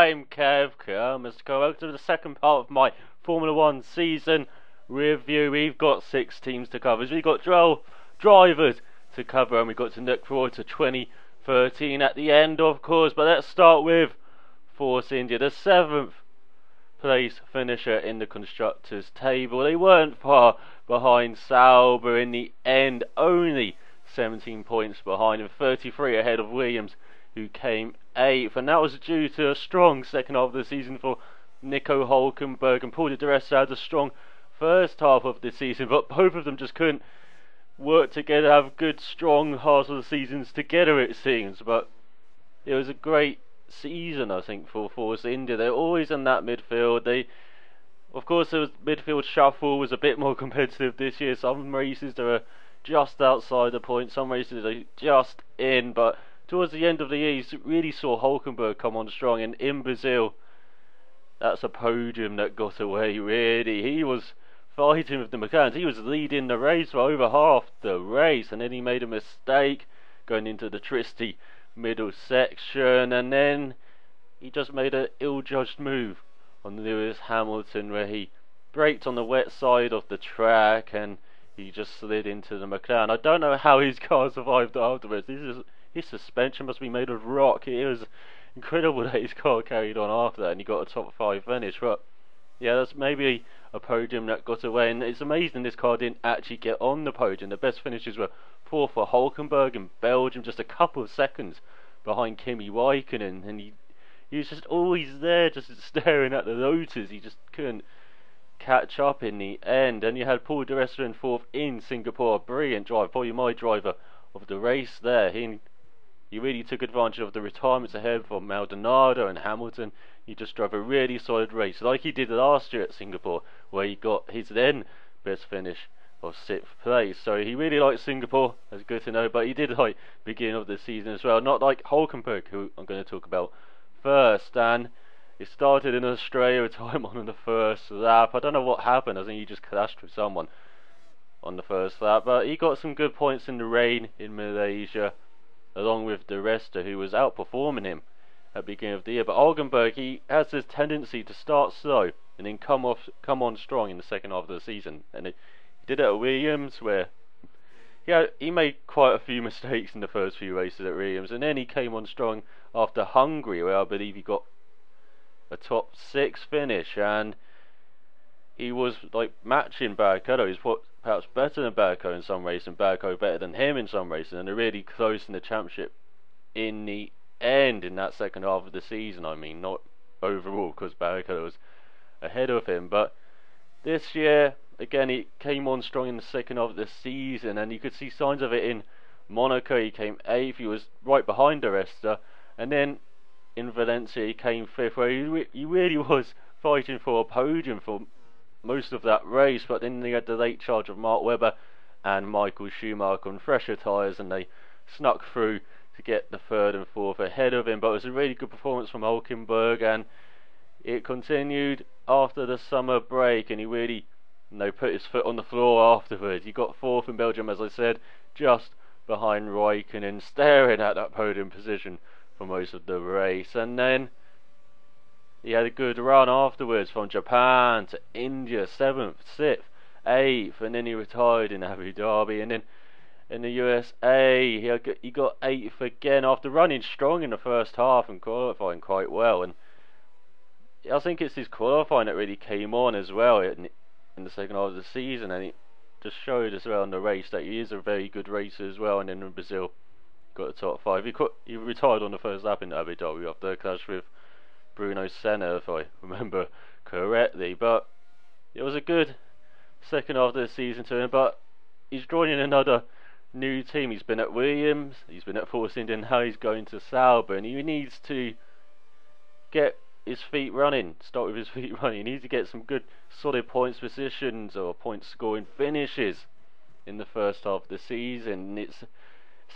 I'm Kev, Mr. Welcome to the second part of my Formula 1 season review. We've got 6 teams to cover. We've got 12 drivers to cover, and we've got to look forward to 2013 at the end, of course. But let's start with Force India, the 7th place finisher in the constructors table. They weren't far behind Sauber in the end, only 17 points behind, and 33 ahead of Williams, who came 8th, and that was due to a strong second half of the season for Nico Hülkenberg, and Paul di Resta had a strong first half of the season, but both of them just couldn't work together, have good strong halves of the seasons together, it seems. But it was a great season, I think, for Force India. They're always in that midfield. Of course, the midfield shuffle was a bit more competitive this year. Some races they were just outside the point, some races they just in, but towards the end of the year, you really saw Hülkenberg come on strong, and in Brazil, that's a podium that got away, really. He was fighting with the McLarens. He was leading the race for over half the race, and then he made a mistake going into the twisty middle section, and then he just made an ill-judged move on Lewis Hamilton, where he braked on the wet side of the track, and he just slid into the McLaren. I don't know how his car survived afterwards. His suspension must be made of rock. It was incredible that his car carried on after that and he got a top 5 finish. But yeah, that's maybe a podium that got away, and it's amazing this car didn't actually get on the podium. The best finishes were 4th for Hülkenberg in Belgium, just a couple of seconds behind Kimi Räikkönen, and he was just always there, just staring at the Lotus. He just couldn't catch up in the end. And you had Paul di Resta in 4th in Singapore, a brilliant drive, probably my driver of the race there. He really took advantage of the retirements ahead from Maldonado and Hamilton. He just drove a really solid race, like he did last year at Singapore, where he got his then best finish of 6th place. So he really liked Singapore, that's good to know, but he did like beginning of the season as well, not like Hülkenberg, who I'm going to talk about first. And it started in Australia with time on the first lap. I don't know what happened. I think he just clashed with someone on the first lap, but he got some good points in the rain in Malaysia, along with di Resta, who was outperforming him at the beginning of the year. But Hülkenberg, he has this tendency to start slow and then come on strong in the second half of the season, and he did it at Williams, where he made quite a few mistakes in the first few races at Williams, and then he came on strong after Hungary, where I believe he got a top 6 finish, and he was like matching Barrichello. He's perhaps better than Barrichello in some races, and Barrichello better than him in some races, and they're really close in the championship in the end, in that second half of the season. I mean, not overall, because Barrichello was ahead of him, but this year again he came on strong in the second half of the season, and you could see signs of it in Monaco. He came 8th, he was right behind di Resta, and then in Valencia he came 5th, where he really was fighting for a podium for most of that race. But then they had the late charge of Mark Webber and Michael Schumacher on fresher tyres, and they snuck through to get the 3rd and 4th ahead of him. But it was a really good performance from Hülkenberg, and it continued after the summer break, and he really put his foot on the floor afterwards. He got 4th in Belgium, as I said, just behind Räikkönen, staring at that podium position for most of the race. And then he had a good run afterwards, from Japan to India, 7th, 6th, 8th, and then he retired in Abu Dhabi. And then in the USA, he got 8th again after running strong in the first half and qualifying quite well. And I think it's his qualifying that really came on as well in the second half of the season, and it just showed as well in the race that he is a very good racer as well. And then in Brazil, got the top 5. He retired on the first lap in Abu Dhabi after a clash with Bruno Senna, if I remember correctly. But it was a good second half of the season to him, but he's joining another new team. He's been at Williams, he's been at Force India, and now he's going to Sauber, and he needs to get his feet running, start with his feet running. He needs to get some good solid points positions or point scoring finishes in the first half of the season. It's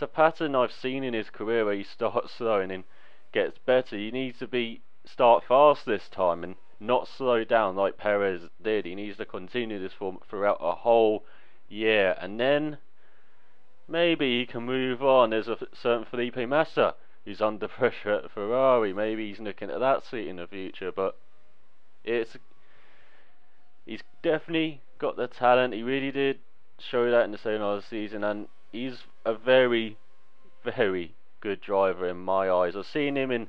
a pattern I've seen in his career, where he starts slow and then gets better. He needs to start fast this time and not slow down like Perez did. He needs to continue this form throughout a whole year, and then maybe he can move on. There's a certain Felipe Massa who's under pressure at Ferrari. Maybe he's looking at that seat in the future, but it's he's definitely got the talent. He really did show that in the second half of the season, and he's a very, very good driver in my eyes. I've seen him in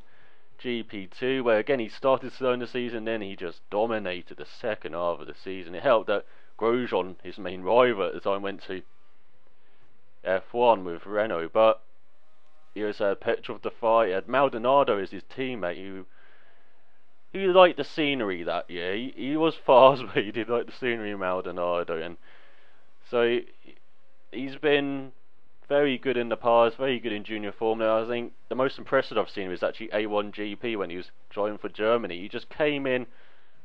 GP2, where again he started slow in the season, then he just dominated the second half of the season. It helped that Grosjean, his main rival at the time, went to F1 with Renault, but he also had Petrov to fight. He had Maldonado as his teammate, who liked the scenery that year. He was fast, but he did like the scenery, Maldonado, and so he's been very good in the past, very good in junior formula. I think the most impressive I've seen was actually A1GP when he was driving for Germany. He just came in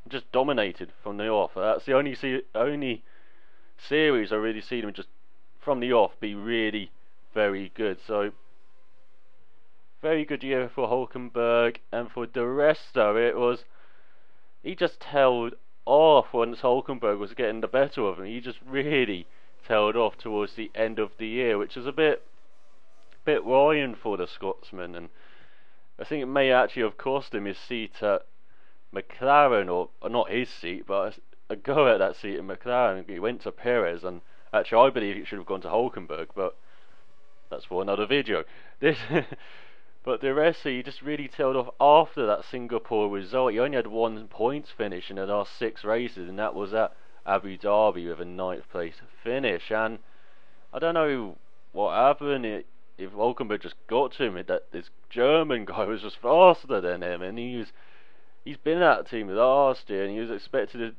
and just dominated from the off. That's the only series I really seen him just from the off be really very good. So very good year for Hulkenberg, and for the rest of it was he just held off once Hulkenberg was getting the better of him. He just really tailed off towards the end of the year, which is a bit worrying for the Scotsman, and I think it may actually have cost him his seat at McLaren, or not his seat, but a go at that seat in McLaren. He went to Perez, and actually I believe it should have gone to Hulkenberg, but that's for another video. But the rest, he just really tailed off after that Singapore result. He only had 1 point finish in the last 6 races, and that was at Abu Dhabi with a 9th place finish. And I don't know what happened, if Hulkenberg just got to him, that this German guy was just faster than him, and he's been at the team last year, and he was expected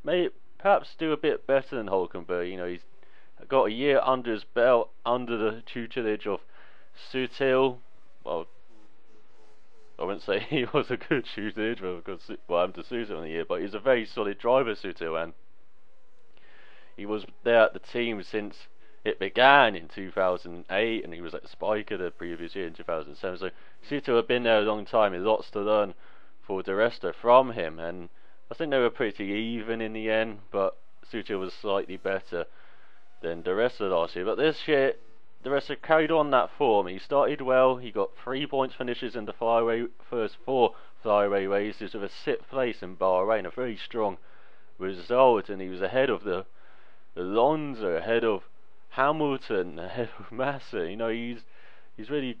to perhaps do a bit better than Hulkenberg. You know, he's got a year under his belt under the tutelage of Sutil. Well, I wouldn't say he was a good tutelage, because I'm to Sutil in the year, but he's a very solid driver, Sutil, and he was there at the team since it began in 2008, and he was at Spiker the previous year in 2007. So Sutil had been there a long time. He had lots to learn for Di Resta from him, and I think they were pretty even in the end, but Sutil was slightly better than Di Resta last year. But this year, Di Resta carried on that form. He started well. He got 3 points finishes in the first 4 flyaway races with a 6th place in Bahrain, a very strong result, and he was ahead of the Alonso, ahead of Hamilton, ahead of Massa. You know, he's really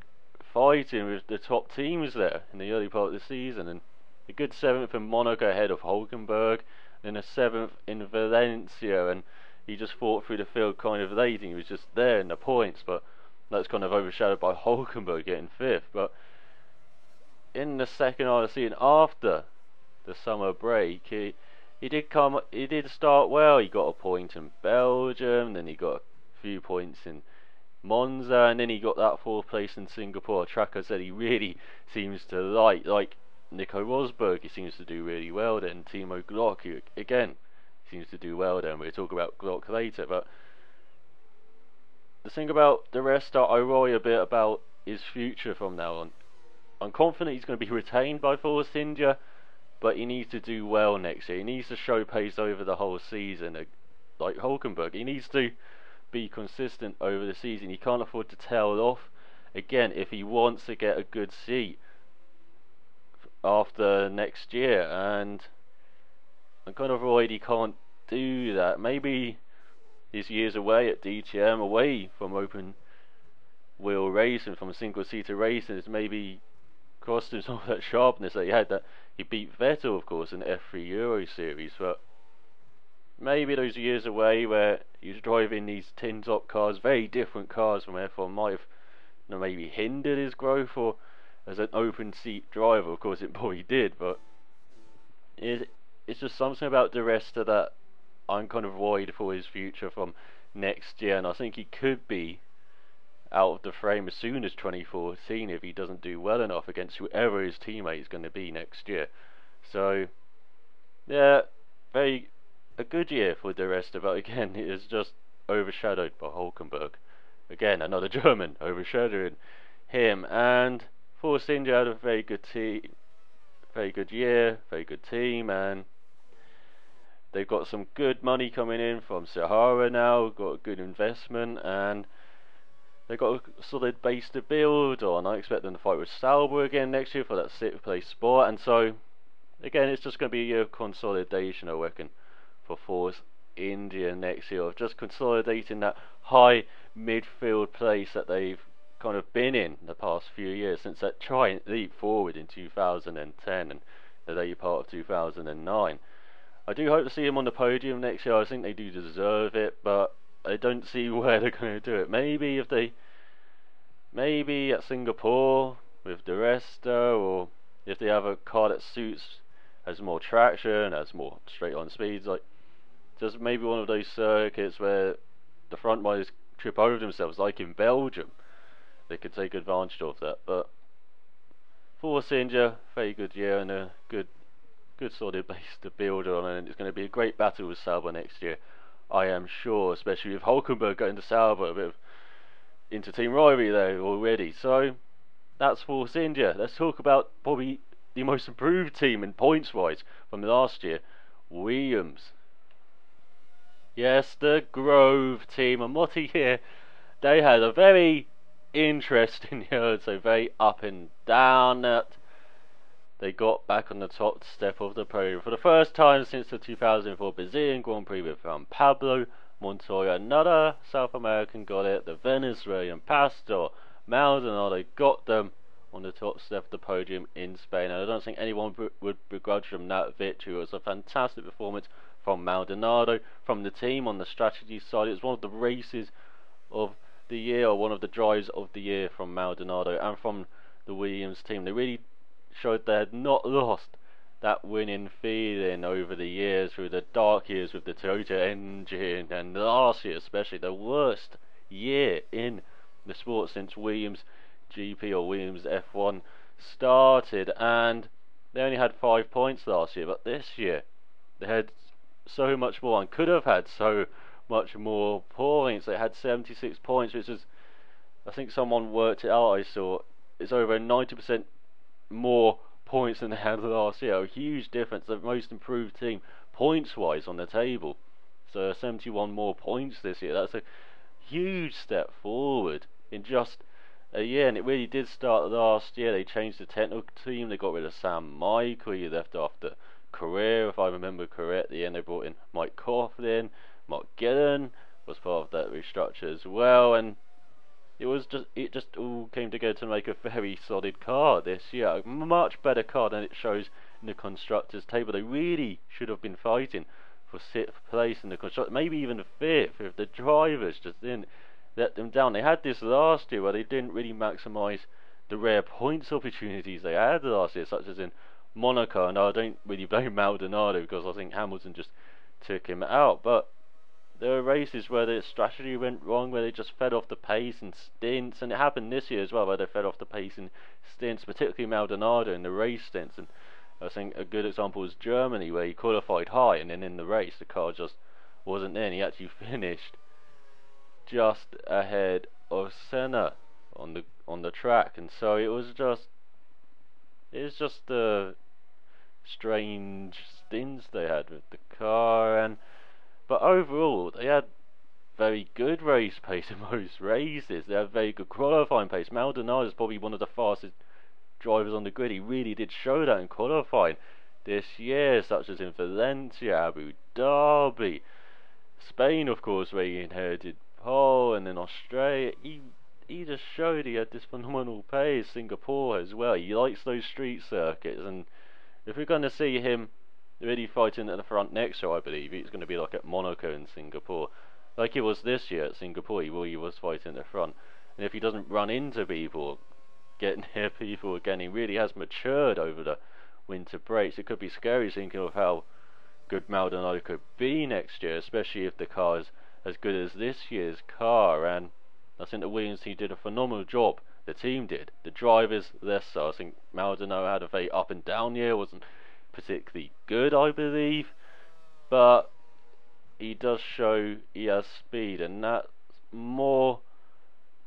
fighting with the top teams there in the early part of the season, and a good 7th in Monaco ahead of Hulkenberg, and a 7th in Valencia, and he just fought through the field kind of late, and he was just there in the points, but that's kind of overshadowed by Hulkenberg getting 5th. But in the second half of the season, after the summer break, he did start well. He got a point in Belgium, then he got a few points in Monza, and then he got that 4th place in Singapore. A track I said he really seems to like Nico Rosberg, he seems to do really well there, and Timo Glock, who again seems to do well there, and we'll talk about Glock later. But the thing about the rest, I worry a bit about his future from now on. I'm confident he's going to be retained by Force India, but he needs to do well next year. He needs to show pace over the whole season, like Hulkenberg. He needs to be consistent over the season. He can't afford to tail off again if he wants to get a good seat after next year, and I'm kind of worried he can't do that. Maybe his years away at DTM, away from open wheel racing, from single seater racing, has maybe cost him some of that sharpness that he had. That he beat Vettel, of course, in the F3 Euro Series, but maybe those years away where he was driving these tin top cars, very different cars from F1, might have, you know, maybe hindered his growth, or as an open seat driver. Of course it probably did, but it's just something about Di Resta that I'm kind of worried for his future from next year, and I think he could be out of the frame as soon as 2014 if he doesn't do well enough against whoever his teammate is going to be next year. So yeah, a good year for Di Resta, but again it is just overshadowed by Hulkenberg. Again, another German overshadowing him, and Force India had a very good team, very good year, very good team, and they've got some good money coming in from Sahara now, got a good investment, and They've got a solid base to build on. I expect them to fight with Sauber again next year for that 6th place spot, and so again it's just going to be a year of consolidation, I reckon, for Force India next year, of just consolidating that high midfield place that they've kind of been in the past few years since that giant leap forward in 2010 and the later part of 2009. I do hope to see them on the podium next year. I think they do deserve it, but I don't see where they're going to do it. Maybe at Singapore with the Resta, or if they have a car that suits, has more traction, has more straight on speeds, like just maybe one of those circuits where the front riders trip over themselves, like in Belgium. They could take advantage of that. But Force India, very good year and a good solid base to build on, and it's going to be a great battle with Sauber next year, I am sure, especially with Hulkenberg going to Sauber, a bit of inter-team rivalry there already. So that's Force India. Let's talk about probably the most improved team in points wise from last year, Williams. Yes, the Grove team, and what a year they had. A very interesting year, so very up and down. That they got back on the top step of the podium for the first time since the 2004 Brazilian Grand Prix with Pablo Montoya. Another South American got it. The Venezuelan Pastor Maldonado got them on the top step of the podium in Spain. And I don't think anyone would begrudge them that victory. It was a fantastic performance from Maldonado, from the team on the strategy side. It was one of the races of the year, or one of the drives of the year from Maldonado and from the Williams team. They really showed they had not lost that winning feeling over the years, through the dark years with the Toyota engine, and last year especially, the worst year in the sport since Williams GP or Williams F1 started. And they only had 5 points last year, but this year they had so much more and could have had so much more points. They had 76 points, which is, I think someone worked it out, I saw, it's over 90% more points than they had last year. A huge difference. The most improved team points wise on the table, so 71 more points this year. That's a huge step forward in just a year, and it really did start last year. They changed the technical team. They got rid of Sam Michael, he left after career, if I remember correctly, and they brought in Mike Coughlin. Mark Gillen was part of that restructure as well, and it just all came together to make a very solid car this year. A much better car than it shows in the constructors table. They really should have been fighting for 6th place in the constructors, maybe even 5th, if the drivers just didn't let them down. They had this last year where they didn't really maximise the rare points opportunities they had last year, such as in Monaco. And I don't really blame Maldonado, because I think Hamilton just took him out, but there were races where the strategy went wrong, where they just fed off the pace and stints, and it happened this year as well, where they fed off the pace and stints, particularly Maldonado in the race stints. And I think a good example was Germany, where he qualified high, and then in the race the car just wasn't there, and he actually finished just ahead of Senna on the track. And so it was just the strange stints they had with the car, but overall they had very good race pace in most races. They had very good qualifying pace. Maldonado is probably one of the fastest drivers on the grid. He really did show that in qualifying this year, such as in Valencia, Abu Dhabi, Spain of course, where he inherited pole, and then Australia. He just showed he had this phenomenal pace. Singapore as well. He likes those street circuits, and if we're going to see him really fighting at the front next year, I believe it's going to be like at Monaco and Singapore, like it was this year at Singapore. He was fighting at the front, and if he doesn't run into people, get near people again, he really has matured over the winter breaks. It could be scary thinking of how good Maldonado could be next year, especially if the car is as good as this year's car. And I think the Williams team did a phenomenal job. The team did. The drivers less so. I think Maldonado had a very up and down year, wasn't particularly good, I believe, but he does show he has speed, and that's more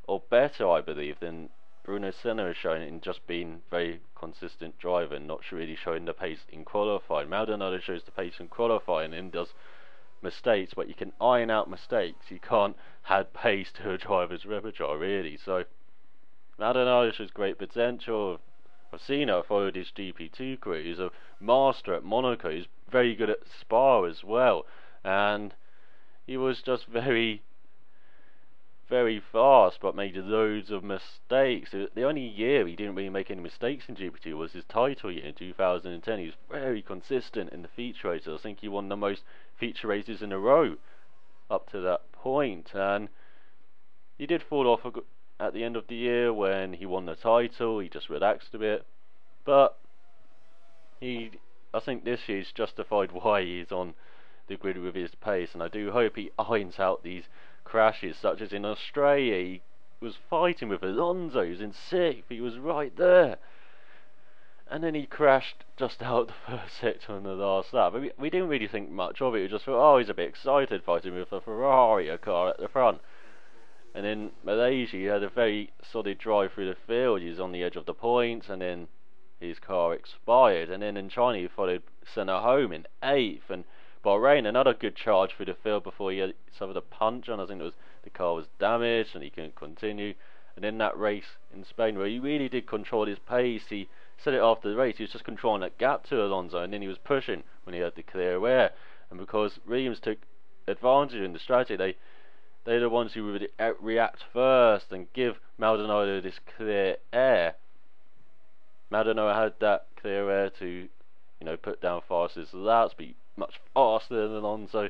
or better, I believe, than Bruno Senna has shown in just being very consistent driver and not really showing the pace in qualifying. Maldonado shows the pace in qualifying and does mistakes, but you can iron out mistakes. You can't add pace to a driver's repertoire, really. So Maldonado shows great potential. I've seen it. I followed his GP2 career. He's a master at Monaco. He's very good at Spa as well, and he was just very, very fast, but made loads of mistakes. The only year he didn't really make any mistakes in GP2 was his title year in 2010. He was very consistent in the feature races. I think he won the most feature races in a row up to that point, and he did fall off at the end of the year when he won the title. He just relaxed a bit, but I think this year's justified why he's on the grid with his pace, and I do hope he irons out these crashes, such as in Australia. He was fighting with Alonso, he was in 6th, he was right there, and then he crashed just out the first sector on the last lap. We didn't really think much of it. We just thought, oh, he's a bit excited fighting with a Ferrari, a car at the front. And in Malaysia, he had a very solid drive through the field. He was on the edge of the points, and then his car expired. And then in China, he followed Senna home in 8th. And Bahrain, another good charge through the field before he had suffered a punch, and I think the car was damaged and he couldn't continue. And then that race in Spain, where he really did control his pace, he said it after the race, he was just controlling that gap to Alonso, and then he was pushing when he had the clear air. And because Williams took advantage in the strategy, they're the ones who would react first and give Maldonado this clear air. Maldonado had that clear air to, put down fastest laps, be much faster than Alonso,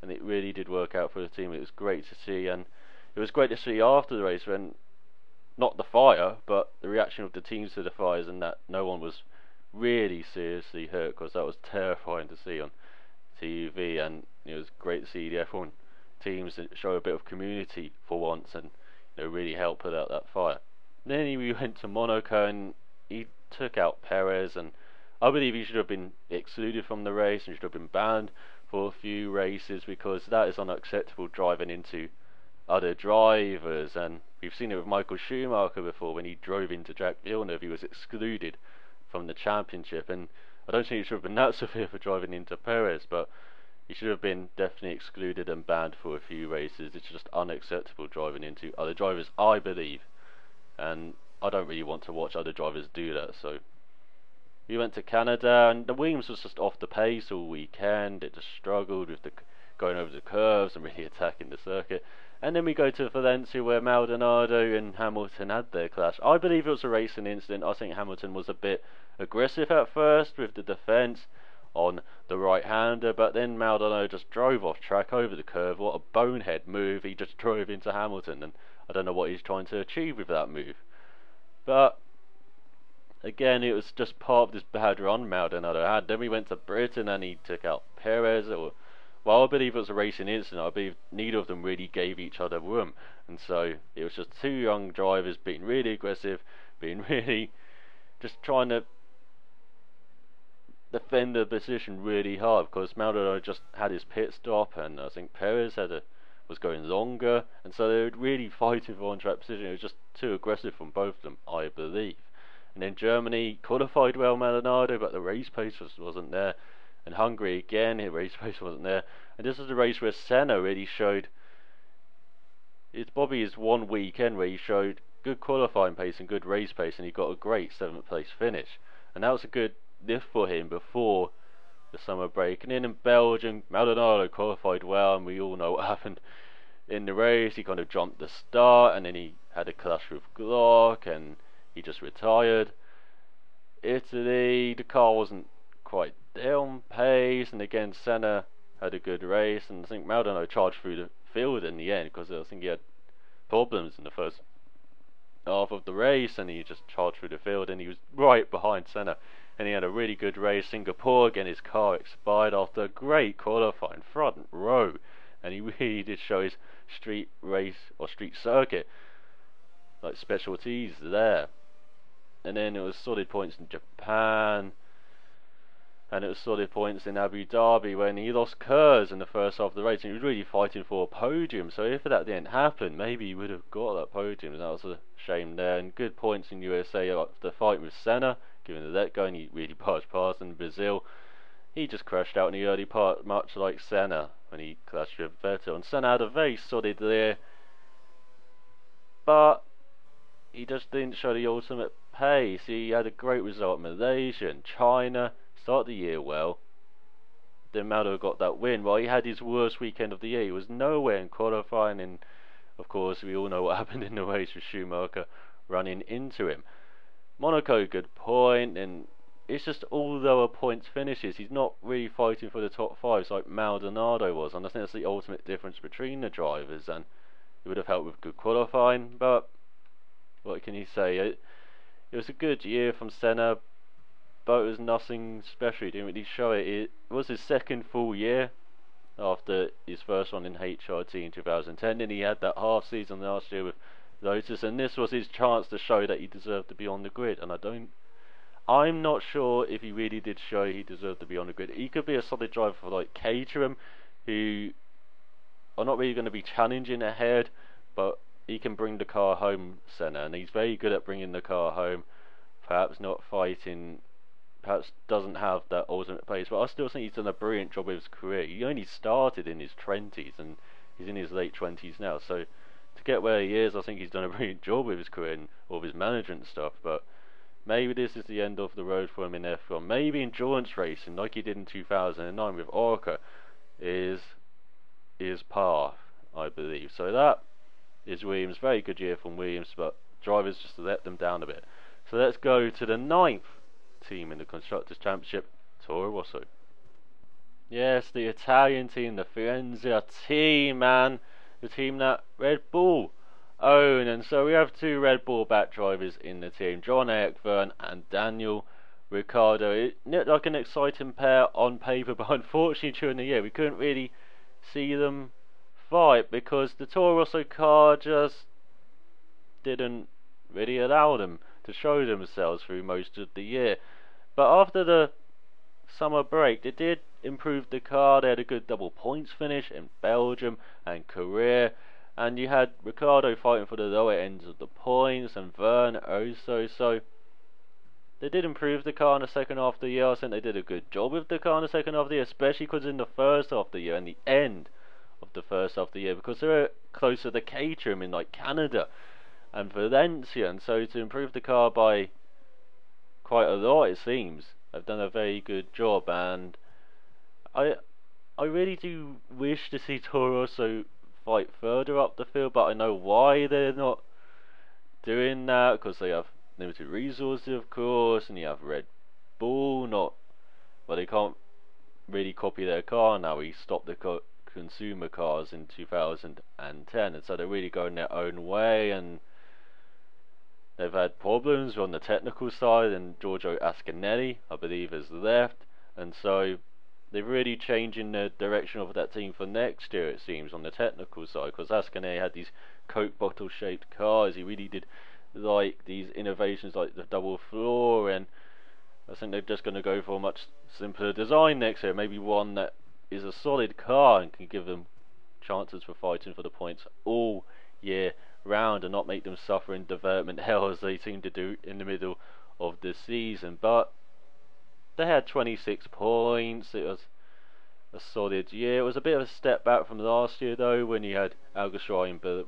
and it really did work out for the team. It was great to see, and it was great to see after the race when, not the fire, but the reaction of the teams to the fires, and that no one was really seriously hurt, because that was terrifying to see on TV, and it was great to see the F1 teams that show a bit of community for once, and really help put out that fire. Then we went to Monaco, and he took out Perez, and I believe he should have been excluded from the race and should have been banned for a few races, because that is unacceptable, driving into other drivers. And we've seen it with Michael Schumacher before. When he drove into Jack Villeneuve, he was excluded from the championship, and I don't think he should have been that severe for driving into Perez, but he should have been definitely excluded and banned for a few races. It's just unacceptable driving into other drivers, I believe, and I don't really want to watch other drivers do that. So we went to Canada, and the Williams was just off the pace all weekend. It just struggled with going over the curves and really attacking the circuit. And then we go to Valencia, where Maldonado and Hamilton had their clash. I believe it was a racing incident. I think Hamilton was a bit aggressive at first with the defence on the right-hander, but then Maldonado just drove off track over the curve. What a bonehead move. He just drove into Hamilton, and I don't know what he's trying to achieve with that move. But again, it was just part of this bad run Maldonado had. Then we went to Britain, and he took out Perez. Well, I believe it was a racing incident. I believe neither of them really gave each other room, and so it was just two young drivers being really aggressive, being really just trying to defend the position really hard, because Maldonado just had his pit stop, and I think Perez was going longer, and so they were really fighting for on-track position. It was just too aggressive from both of them, I believe. And then Germany qualified well Maldonado, but the race pace wasn't there. And Hungary again, his race pace wasn't there. And this is the race where Senna really showed. It's probably his one weekend where he showed good qualifying pace and good race pace, and he got a great 7th place finish. And that was a good lift for him before the summer break. And then in Belgium, Maldonado qualified well, and we all know what happened in the race. He kind of jumped the start, and then he had a clash with Glock, and he just retired. Italy, the car wasn't quite there on pace, and again Senna had a good race, and I think Maldonado charged through the field in the end, because I think he had problems in the first half of the race, and he just charged through the field, and he was right behind Senna, and he had a really good race. Singapore again, his car expired after a great qualifying front row, and he really did show his street race or street circuit like specialties there. And then it was solid points in Japan, and it was solid points in Abu Dhabi when he lost Kurz in the first half of the race, and he was really fighting for a podium. So if that didn't happen, maybe he would have got that podium, and that was a shame there. And good points in USA after fighting with Senna, giving the let go, and he really barged past. In Brazil, he just crashed out in the early part, much like Senna when he clashed with Vettel. And Senna had a very solid year, but he just didn't show the ultimate pace. He had a great result in Malaysia and China, started the year well. Didn't matter who got that win. Well, he had his worst weekend of the year. He was nowhere in qualifying, and of course we all know what happened in the race with Schumacher running into him. Monaco, good point, and it's just all lower points finishes. He's not really fighting for the top fives like Maldonado was, and I think that's the ultimate difference between the drivers, and it would have helped with good qualifying, but what can you say? It was a good year from Senna, but it was nothing special. He didn't really show it. It was his second full year after his first one in HRT in 2010, and he had that half season last year with Lotus, and this was his chance to show that he deserved to be on the grid, and I'm not sure if he really did show he deserved to be on the grid. He could be a solid driver for like Caterham, who are not really going to be challenging ahead, but he can bring the car home, Senna, and he's very good at bringing the car home. Perhaps not fighting, perhaps doesn't have that ultimate pace, but I still think he's done a brilliant job with his career. He only started in his 20s, and he's in his late 20s now, so to get where he is, I think he's done a brilliant job with his career and all of his management stuff. But maybe this is the end of the road for him in F1. Maybe endurance racing, like he did in 2009 with Orca, is his path, I believe. So that is Williams. Very good year from Williams, but drivers just let them down a bit. So let's go to the 9th team in the Constructors' Championship, Toro Rosso. Yes, the Italian team, the Firenze team, man. The team that Red Bull own. And so we have two Red Bull back drivers in the team, John Ekvern and Daniel Ricciardo. It looked like an exciting pair on paper, but unfortunately during the year we couldn't really see them fight because the Toro Rosso car just didn't really allow them to show themselves through most of the year. But after the summer break, they did improve the car. They had a good double points finish in Belgium and Korea, and you had Ricciardo fighting for the lower ends of the points, and Verne also. So they did improve the car in the second half of the year. I think they did a good job with the car in the second half of the year, especially because in the first half of the year and the end of the first half of the year, because they were closer to Caterham in like Canada and Valencia, and so to improve the car by quite a lot, it seems they've done a very good job. And I really do wish to see Toro Rosso fight further up the field, but I know why they're not doing that, because they have limited resources, of course, and you have Red Bull, but they can't really copy their car now. We stopped the consumer cars in 2010, and so they're really going their own way, and they've had problems on the technical side, and Giorgio Ascanelli, I believe, has left, and so they're really changing the direction of that team for next year, it seems, on the technical side, because Ascanelli had these Coke bottle shaped cars. He really did like these innovations like the double floor, and I think they're just going to go for a much simpler design next year, maybe one that is a solid car and can give them chances for fighting for the points all year round and not make them suffer in development hell as they seem to do in the middle of the season. But they had 26 points. It was a solid year. It was a bit of a step back from last year though, when you had Alguersuari and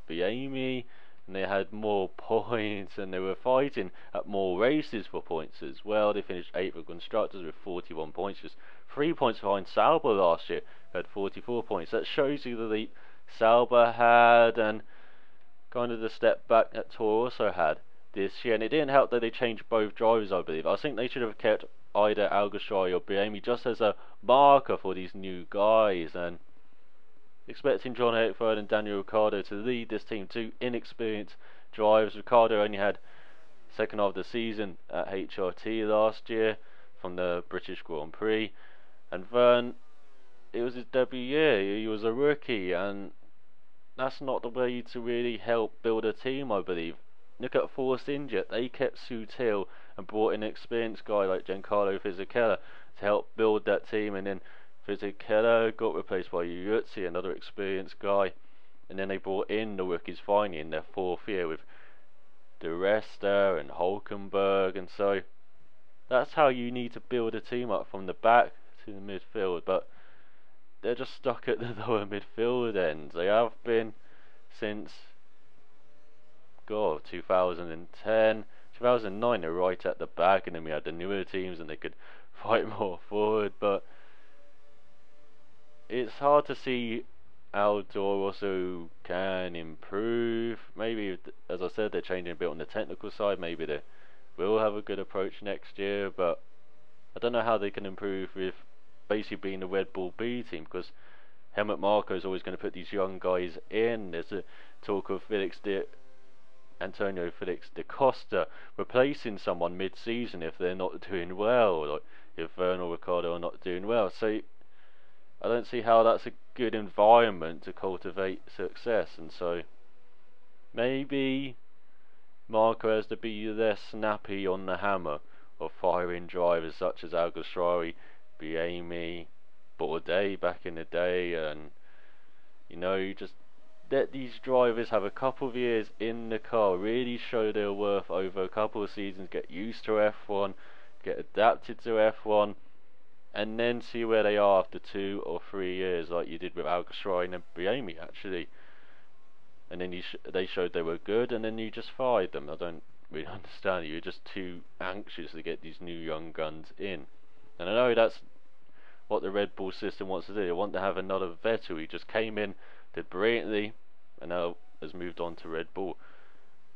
Biemi, and they had more points and they were fighting at more races for points as well. They finished 8th for Constructors with 41 points, just 3 points behind Sauber last year, who had 44 points. That shows you the leap Sauber had and kind of the step back that Toro Rosso had this year. And it didn't help that they changed both drivers, I believe. I think they should have kept either Alguersuari or Biemi just as a marker for these new guys, and expecting John Ekvern and Daniel Ricciardo to lead this team, two inexperienced drivers. Ricciardo only had second half of the season at HRT last year from the British Grand Prix, and Verne, it was his debut year. He was a rookie, and that's not the way to really help build a team, I believe. Look at Force India. They kept Sutil and brought in an experienced guy like Giancarlo Fisichella to help build that team, and then Fisichella got replaced by Yuzzi, another experienced guy, and then they brought in the rookies finally in their fourth year with De Resta and Hulkenberg, and so that's how you need to build a team up, from the back to the midfield, but they're just stuck at the lower midfield end. They have been since 2010, 2009. They're right at the back, and then we had the newer teams, and they could fight more forward. But it's hard to see how Toro Rosso can improve. Maybe, as I said, they're changing a bit on the technical side. Maybe they will have a good approach next year, but I don't know how they can improve with basically being a Red Bull B team, because Helmut Marko is always going to put these young guys in. There's a talk of Antonio Felix da Costa replacing someone mid-season if they're not doing well, like if Vern or Ricciardo are not doing well. So I don't see how that's a good environment to cultivate success, and so maybe Marko has to be less snappy on the hammer of firing drivers such as Alguersuari, Biemi, Bourdais back in the day, and you just let these drivers have a couple of years in the car, really show their worth over a couple of seasons, get used to F1, get adapted to F1, and then see where they are after 2 or 3 years, like you did with Alguersuari and Biemi actually. And then they showed they were good, and then you just fired them. I don't really understand it. You're just too anxious to get these new young guns in. And I know that's what the Red Bull system wants to do. They want to have another Vettel who just came in, did brilliantly, and now has moved on to Red Bull.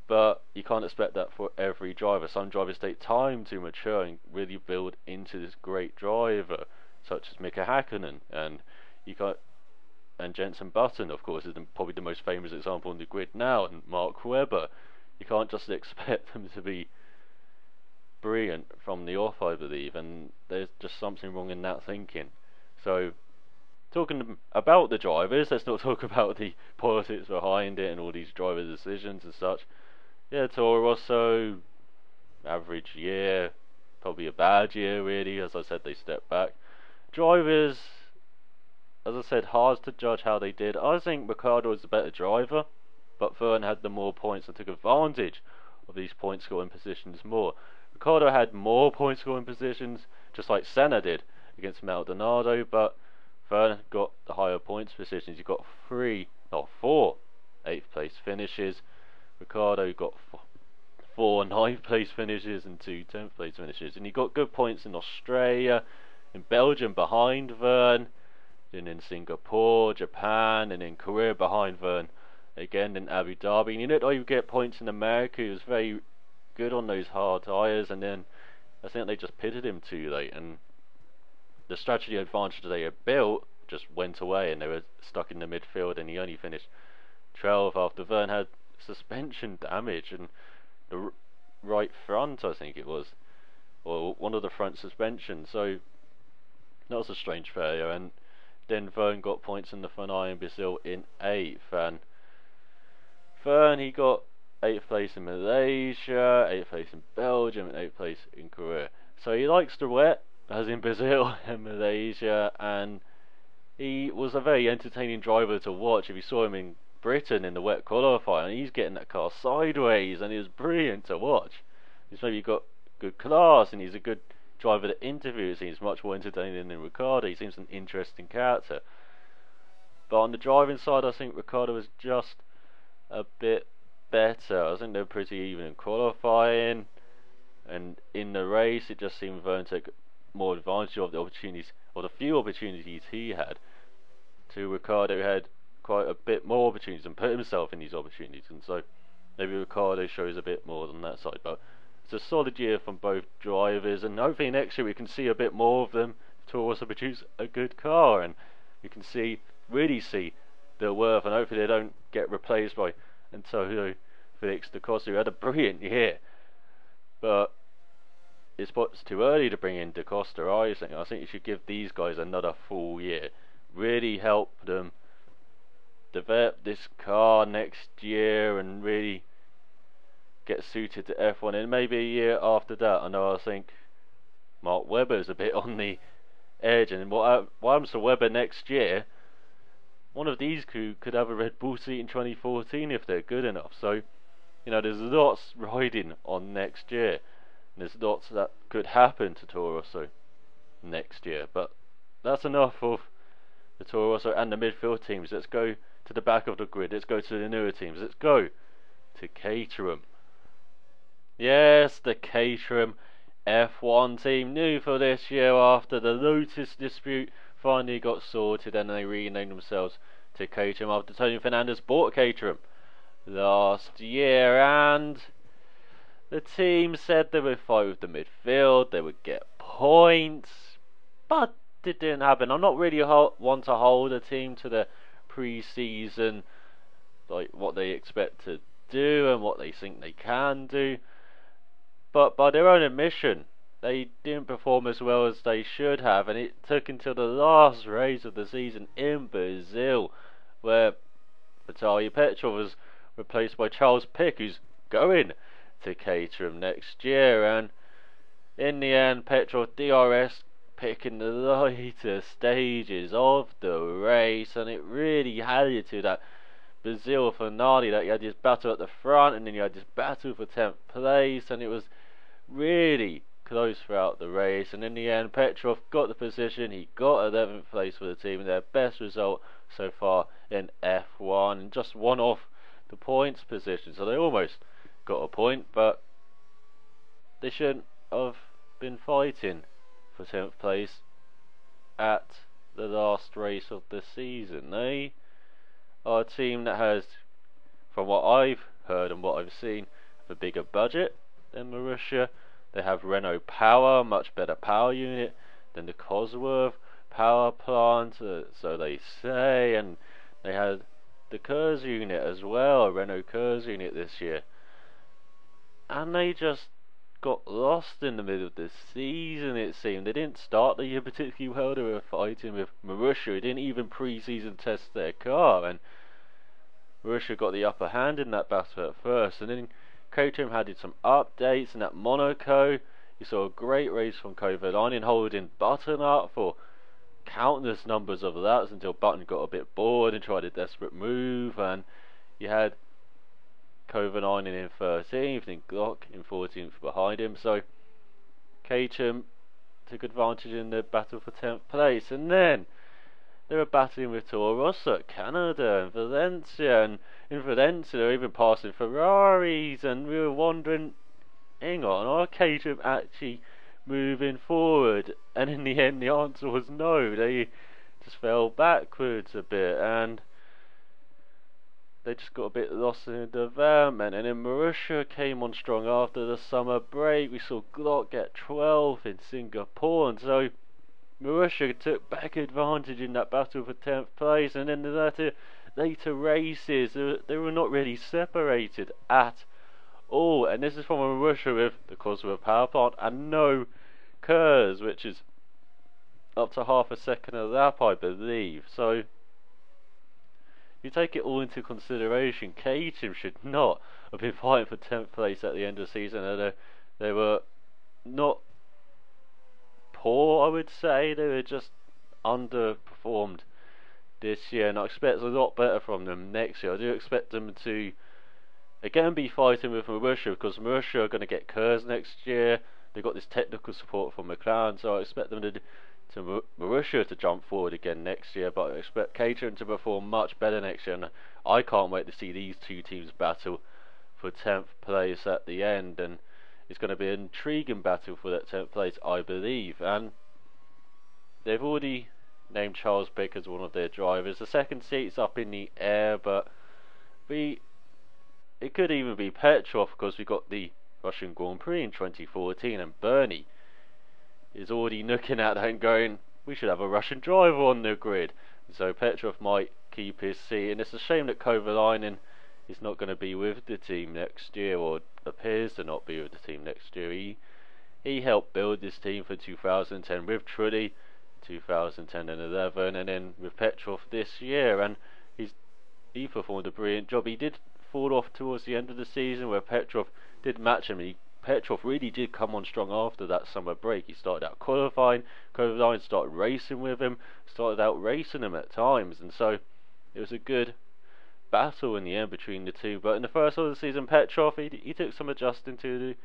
But you can't expect that for every driver. Some drivers take time to mature and really build into this great driver, such as Mika Hakkinen, and Jenson Button, of course, is probably the most famous example on the grid now, and Mark Webber. You can't just expect them to be brilliant from the off, I believe, and there's just something wrong in that thinking. So, talking about the drivers, let's not talk about the politics behind it and all these driver decisions and such. Yeah, Toro Rosso, average year, probably a bad year really. As I said, they stepped back. Drivers, as I said, hard to judge how they did. I think Ricciardo was the better driver, but Vern had the more points and took advantage of these point scoring positions more. Ricciardo had more point scoring positions, just like Senna did against Maldonado, but Vern got the higher points positions. He got 4 8th place finishes. Ricciardo got 4 9th place finishes and 2 10th place finishes, and he got good points in Australia, in Belgium behind Vern, then in Singapore, Japan, and in Korea behind Vern again in Abu Dhabi. And you know, you get points in America. He was very good on those hard tyres, and then I think they just pitted him too late, and the strategy advantage they had built just went away, and they were stuck in the midfield, and he only finished 12th after Vern had suspension damage and the right front, I think it was, or one of the front suspensions. So that was a strange failure. And then Vern got points in the Funai in Brazil in 8th, and Vern, he got 8th place in Malaysia, 8th place in Belgium, and 8th place in Korea. So he likes the wet, as in Brazil and Malaysia, and he was a very entertaining driver to watch. If you saw him in Britain in the wet qualifier, and he's getting that car sideways, and he was brilliant to watch. He's maybe got good class, and he's a good driver to interview. He seems much more entertaining than Ricciardo. He seems an interesting character. But on the driving side, I think Ricciardo was just a bit better. I think they're pretty even in qualifying, and in the race it just seemed Vern took more advantage of the opportunities, or the few opportunities he had, to Ricciardo had quite a bit more opportunities and put himself in these opportunities, and so maybe Ricciardo shows a bit more on that side. But it's a solid year from both drivers, and hopefully next year we can see a bit more of them to also produce a good car, and we can really see their worth, and hopefully they don't get replaced by Antonio Felix da Costa, who had a brilliant year. But it's too early to bring in da Costa, I think. I think you should give these guys another full year, really help them develop this car next year and really get suited to F1, and maybe a year after that. I think Mark Webber's a bit on the edge, and what happens to Webber next year, one of these could have a Red Bull seat in 2014 if they're good enough. So there's lots riding on next year, and there's lots that could happen to Toro Rosso next year. But that's enough of the Toro Rosso and the midfield teams. Let's go to the back of the grid. Let's go to the newer teams. Let's go to Caterham. Yes, the Caterham F1 team, new for this year after the Lotus dispute finally got sorted, and they renamed themselves to Caterham after Tony Fernandez bought Caterham last year. And the team said they would fight with the midfield, they would get points, but it didn't happen. I'm not really one to hold a team to the pre-season, like what they expect to do and what they think they can do, but by their own admission, they didn't perform as well as they should have, and it took until the last race of the season in Brazil, where Vitaly Petrov was replaced by Charles Pic, who's going to Caterham next year. And in the end, Petrov DRS Pic in the later stages of the race, and it really added to that Brazil finale that you had this battle at the front, and then you had this battle for 10th place, and it was really close throughout the race. And in the end, Petrov got the position, he got 11th place for the team, their best result so far in F1, and just one off the points position, so they almost got a point, but they shouldn't have been fighting for 10th place at the last race of the season. They are a team that has, from what I've heard and what I've seen, have a bigger budget than Marussia. They have Renault Power, much better power unit than the Cosworth power plant, so they say, and they had the Kurz unit as well, a Renault Kurz unit this year, and they just got lost in the middle of the season. It seemed they didn't start the year particularly well. They were fighting with Marussia, who didn't even pre-season test their car, and Marussia got the upper hand in that battle at first. And then Caterham had some updates, and at Monaco you saw a great race from Kovalainen holding Button up for countless numbers of laps until Button got a bit bored and tried a desperate move, and you had Kovalainen in 13th and Glock in 14th behind him, so Caterham took advantage in the battle for 10th place. And then they were battling with Toro Rosso at Canada and Valencia, and in Valencia they were even passing Ferraris, and we were wondering, hang on, are Caterham actually moving forward? And in the end the answer was no. They just fell backwards a bit, and they just got a bit lost in the development. And then Marussia came on strong after the summer break. We saw Glock get 12th in Singapore, and so Marussia took back advantage in that battle for 10th place. And then the later races, they were not really separated at all. And this is from Marussia with the Cosworth power plant and no Kurz, which is up to half a second a lap, I believe. So you take it all into consideration, Caterham should not have been fighting for 10th place at the end of the season. And they were not poor, I would say. They were just underperformed this year, and I expect a lot better from them next year. I do expect them to again be fighting with Marussia, because Marussia are going to get Kurz next year. They've got this technical support from McLaren, so I expect them to Marussia to jump forward again next year, but I expect Caterham to perform much better next year, and I can't wait to see these two teams battle for 10th place at the end, and it's going to be an intriguing battle for that 10th place, I believe. And they've already named Charles Pic as one of their drivers. The second seat's up in the air, but it could even be Petrov, because we got the Russian Grand Prix in 2014, and Bernie is already looking at that and going, we should have a Russian driver on the grid. So Petrov might keep his seat, and it's a shame that Kovalainen is not going to be with the team next year, or appears to not be with the team next year. He helped build this team for 2010 with Trulli, 2010 and 11, and then with Petrov this year, and he performed a brilliant job. He did fall off towards the end of the season where Petrov did match him. Petrov really did come on strong after that summer break. He started out qualifying, Kovalainen started racing with him, started out racing him at times, and so it was a good battle in the end between the two. But in the first half of the season, Petrov he took some adjusting to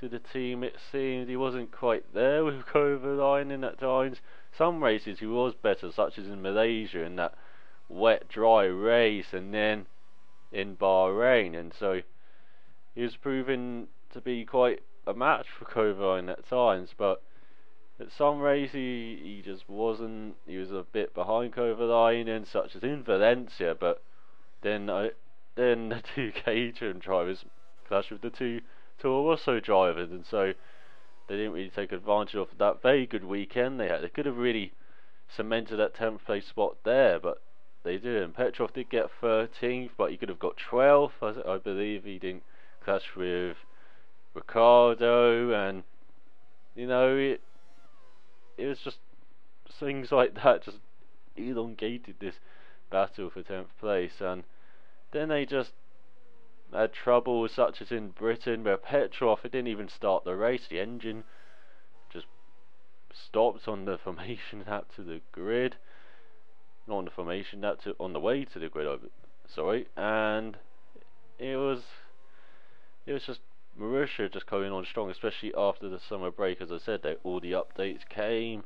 to the team. It seemed he wasn't quite there with Kovalainen at times. Some races he was better, such as in Malaysia in that wet, dry race, and then in Bahrain, and so he was proving to be quite a match for Kovalainen at times, but at some races he just wasn't. He was a bit behind Kovalainen, such as in Valencia, but then the two Caterham drivers clashed with the two Toro Rosso drivers, and so they didn't really take advantage of that very good weekend they had. They could have really cemented that 10th place spot there, but they didn't. Petrov did get 13th, but he could have got 12th. I believe he didn't clash with Ricardo, and it was just things like that just elongated this battle for 10th place, and then they just had trouble, such as in Britain, where Petrov, it didn't even start the race. The engine just stopped on the formation lap to the grid. Not on the formation lap, on the way to the grid, sorry. And it was just Marussia just coming on strong, especially after the summer break. As I said, all the updates came,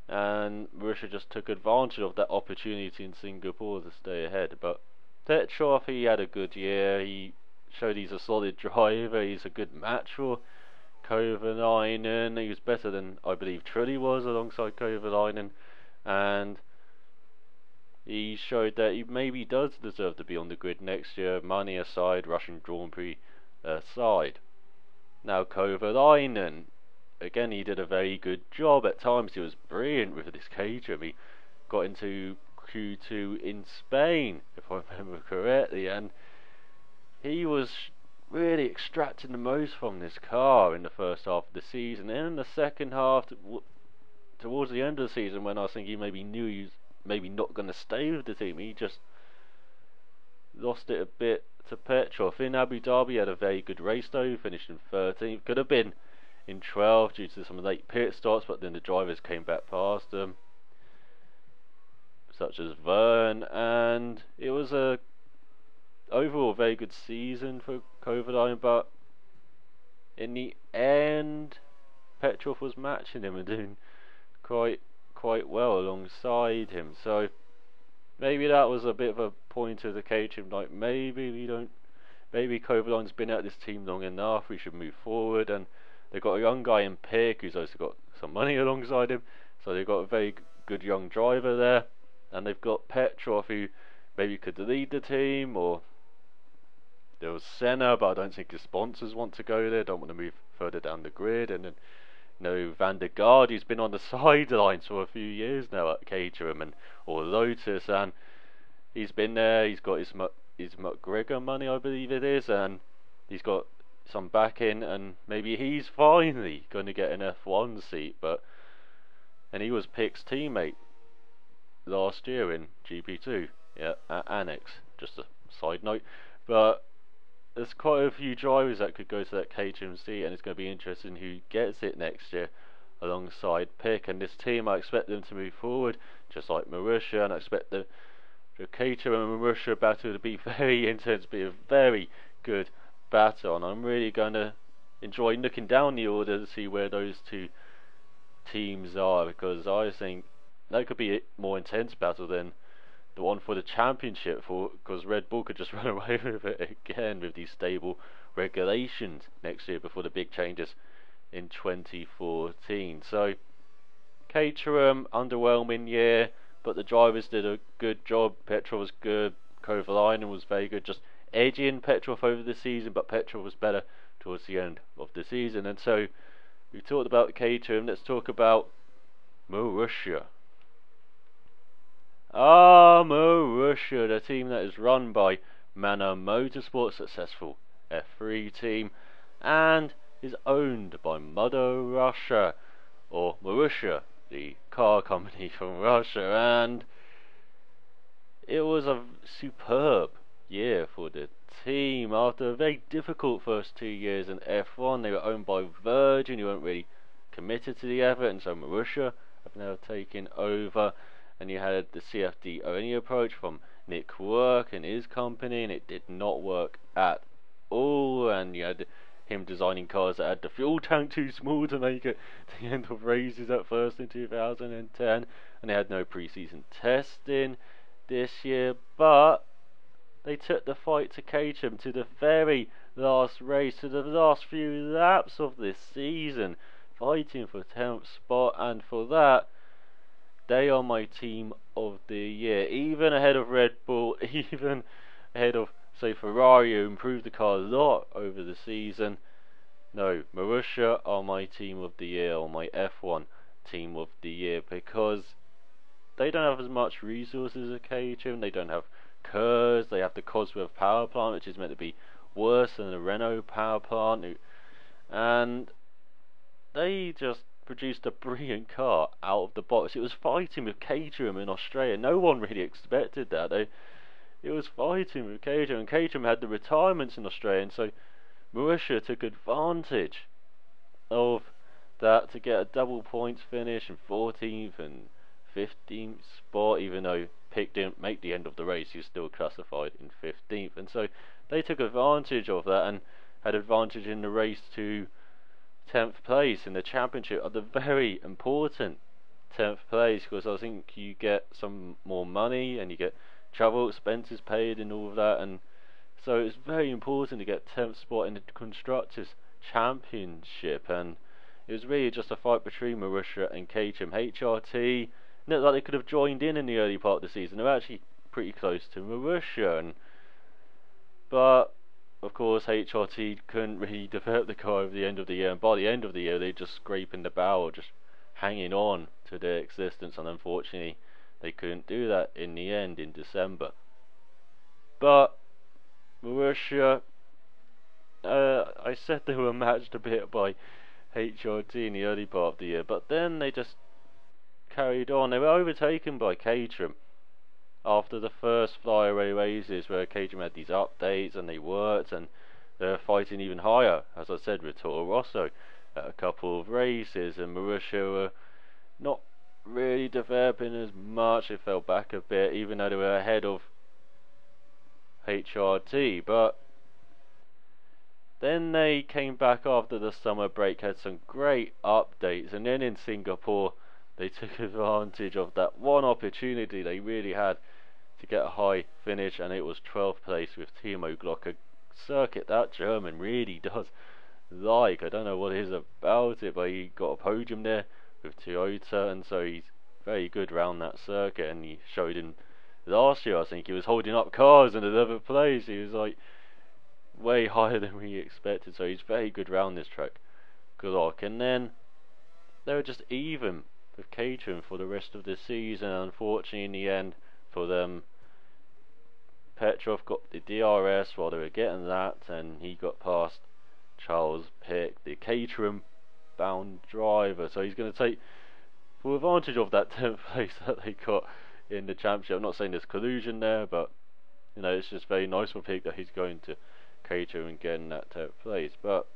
and Marussia just took advantage of that opportunity in Singapore to stay ahead. But Petrov, he had a good year. He showed he's a solid driver. He's a good match for Kovalainen. He was better than, I believe, Trulli was alongside Kovalainen, and he showed that he maybe does deserve to be on the grid next year, money aside, Russian Grand Prix aside. Now Kovalainen, again, he did a very good job. At times he was brilliant with this Caterham. He got into Q2 in Spain, if I remember correctly, and he was really extracting the most from this car in the first half of the season. And in the second half, towards the end of the season, when I think he maybe knew he was maybe not going to stay with the team, he just lost it a bit to Petrov. In Abu Dhabi, he had a very good race though, finished in 13th, could have been in 12th due to some late pit stops, but then the drivers came back past them, such as Verne, and it was a overall very good season for Kovalainen, but in the end Petrov was matching him and doing quite well alongside him. So maybe that was a bit of a point of the Caterham, like maybe Kovalainen's been at this team long enough, we should move forward. And they've got a young guy in Pick who's also got some money alongside him, so they've got a very good young driver there, and they've got Petrov who maybe could lead the team, or there was Senna, but I don't think his sponsors want to go there, don't want to move further down the grid. And then Van der Gaard, who's been on the sidelines for a few years now at Caterham or Lotus, and he's been there. He's got his McGregor money, I believe it is, and he's got some backing, and maybe he's finally going to get an F1 seat. And he was Pick's teammate last year in GP2, at Annex. Just a side note, but there's quite a few drivers that could go to that Caterham seat, and it's going to be interesting who gets it next year alongside Pick. And this team, I expect them to move forward, just like Marussia, and I expect the Caterham and Marussia battle to be very intense, be a very good battle, and I'm really going to enjoy looking down the order to see where those two teams are, because I think that could be a more intense battle than the one for the championship, because Red Bull could just run away with it again with these stable regulations next year before the big changes in 2014. So Caterham, underwhelming year, but the drivers did a good job. Petrov was good, Kovalainen was very good, just edging Petrov over the season, but Petrov was better towards the end of the season. And so we've talked about Caterham, let's talk about Marussia. Marussia, the team that is run by Manor Motorsport, successful F3 team, and is owned by Mother Russia, or Marussia, the car company from Russia. And it was a superb year for the team. After a very difficult first 2 years in F1, they were owned by Virgin, who weren't really committed to the effort, and so Marussia have now taken over. And you had the CFD only approach from Nick Work and his company, and it did not work at all. And you had him designing cars that had the fuel tank too small to make it to the end of races at first in 2010, and they had no pre-season testing this year, but they took the fight to Caterham to the very last race, to the last few laps of this season, fighting for 10th spot, and for that, they are my team of the year, even ahead of Red Bull, even ahead of, say, Ferrari, who improved the car a lot over the season. No, Marussia are my team of the year, or my F1 team of the year, because they don't have as much resources as Caterham. They don't have Kurz, they have the Cosworth power plant, which is meant to be worse than the Renault power plant, and they just produced a brilliant car out of the box. It was fighting with Caterham in Australia. No one really expected that. It was fighting with Caterham, and Caterham had the retirements in Australia, and so Marussia took advantage of that to get a double points finish in 14th and 15th spot, even though Pick didn't make the end of the race. He was still classified in 15th, and so they took advantage of that and had advantage in the race to 10th place in the championship, at the very important 10th place, because I think you get some more money and you get travel expenses paid and all of that, and so it's very important to get 10th spot in the Constructors' Championship, and it was really just a fight between Marussia and Caterham. HRT looked like they could have joined in the early part of the season. They were actually pretty close to Marussia, but of course HRT couldn't really develop the car over the end of the year, and by the end of the year they just scraping the barrel, just hanging on to their existence, and unfortunately they couldn't do that in the end in December. But Marussia, I said they were matched a bit by HRT in the early part of the year, but then they just carried on. They were overtaken by Caterham after the first flyaway races, where Caterham had these updates and they worked, and they were fighting even higher, as I said, with Toro Rosso at a couple of races, and Marussia were not really developing as much. They fell back a bit, even though they were ahead of HRT, but then they came back after the summer break, had some great updates, and then in Singapore they took advantage of that one opportunity they really had to get a high finish, and it was 12th place with Timo Glock, a circuit that German really does like. I don't know what it is about it, but he got a podium there with Toyota, and so he's very good around that circuit, and he showed in last year. I think he was holding up cars in 11th place. He was like way higher than we expected, so he's very good around this track, Glock. And then they were just even with Caterham for the rest of the season. Unfortunately, in the end for them, Petrov got the DRS while they were getting that, and he got past Charles Pick, the Caterham bound driver, so he's going to take full advantage of that 10th place that they got in the championship. I'm not saying there's collusion there, but you know, it's just very nice for Pick that he's going to Caterham and getting that 10th place. But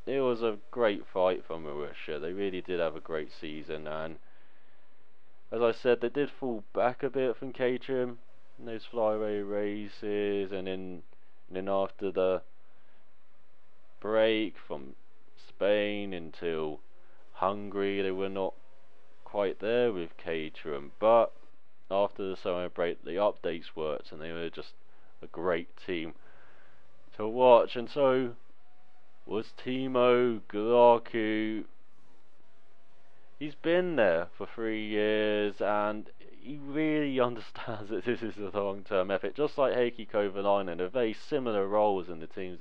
it was a great fight for Marussia. They really did have a great season, and as I said, they did fall back a bit from Caterham in those flyaway races, and then after the break from Spain until Hungary, they were not quite there with Caterham. But after the summer break, the updates worked, and they were just a great team to watch. And so was Timo Glock, who he's been there for 3 years, and he really understands that this is a long-term effort. Just like Heikki Kovalainen, they're very similar roles in the teams,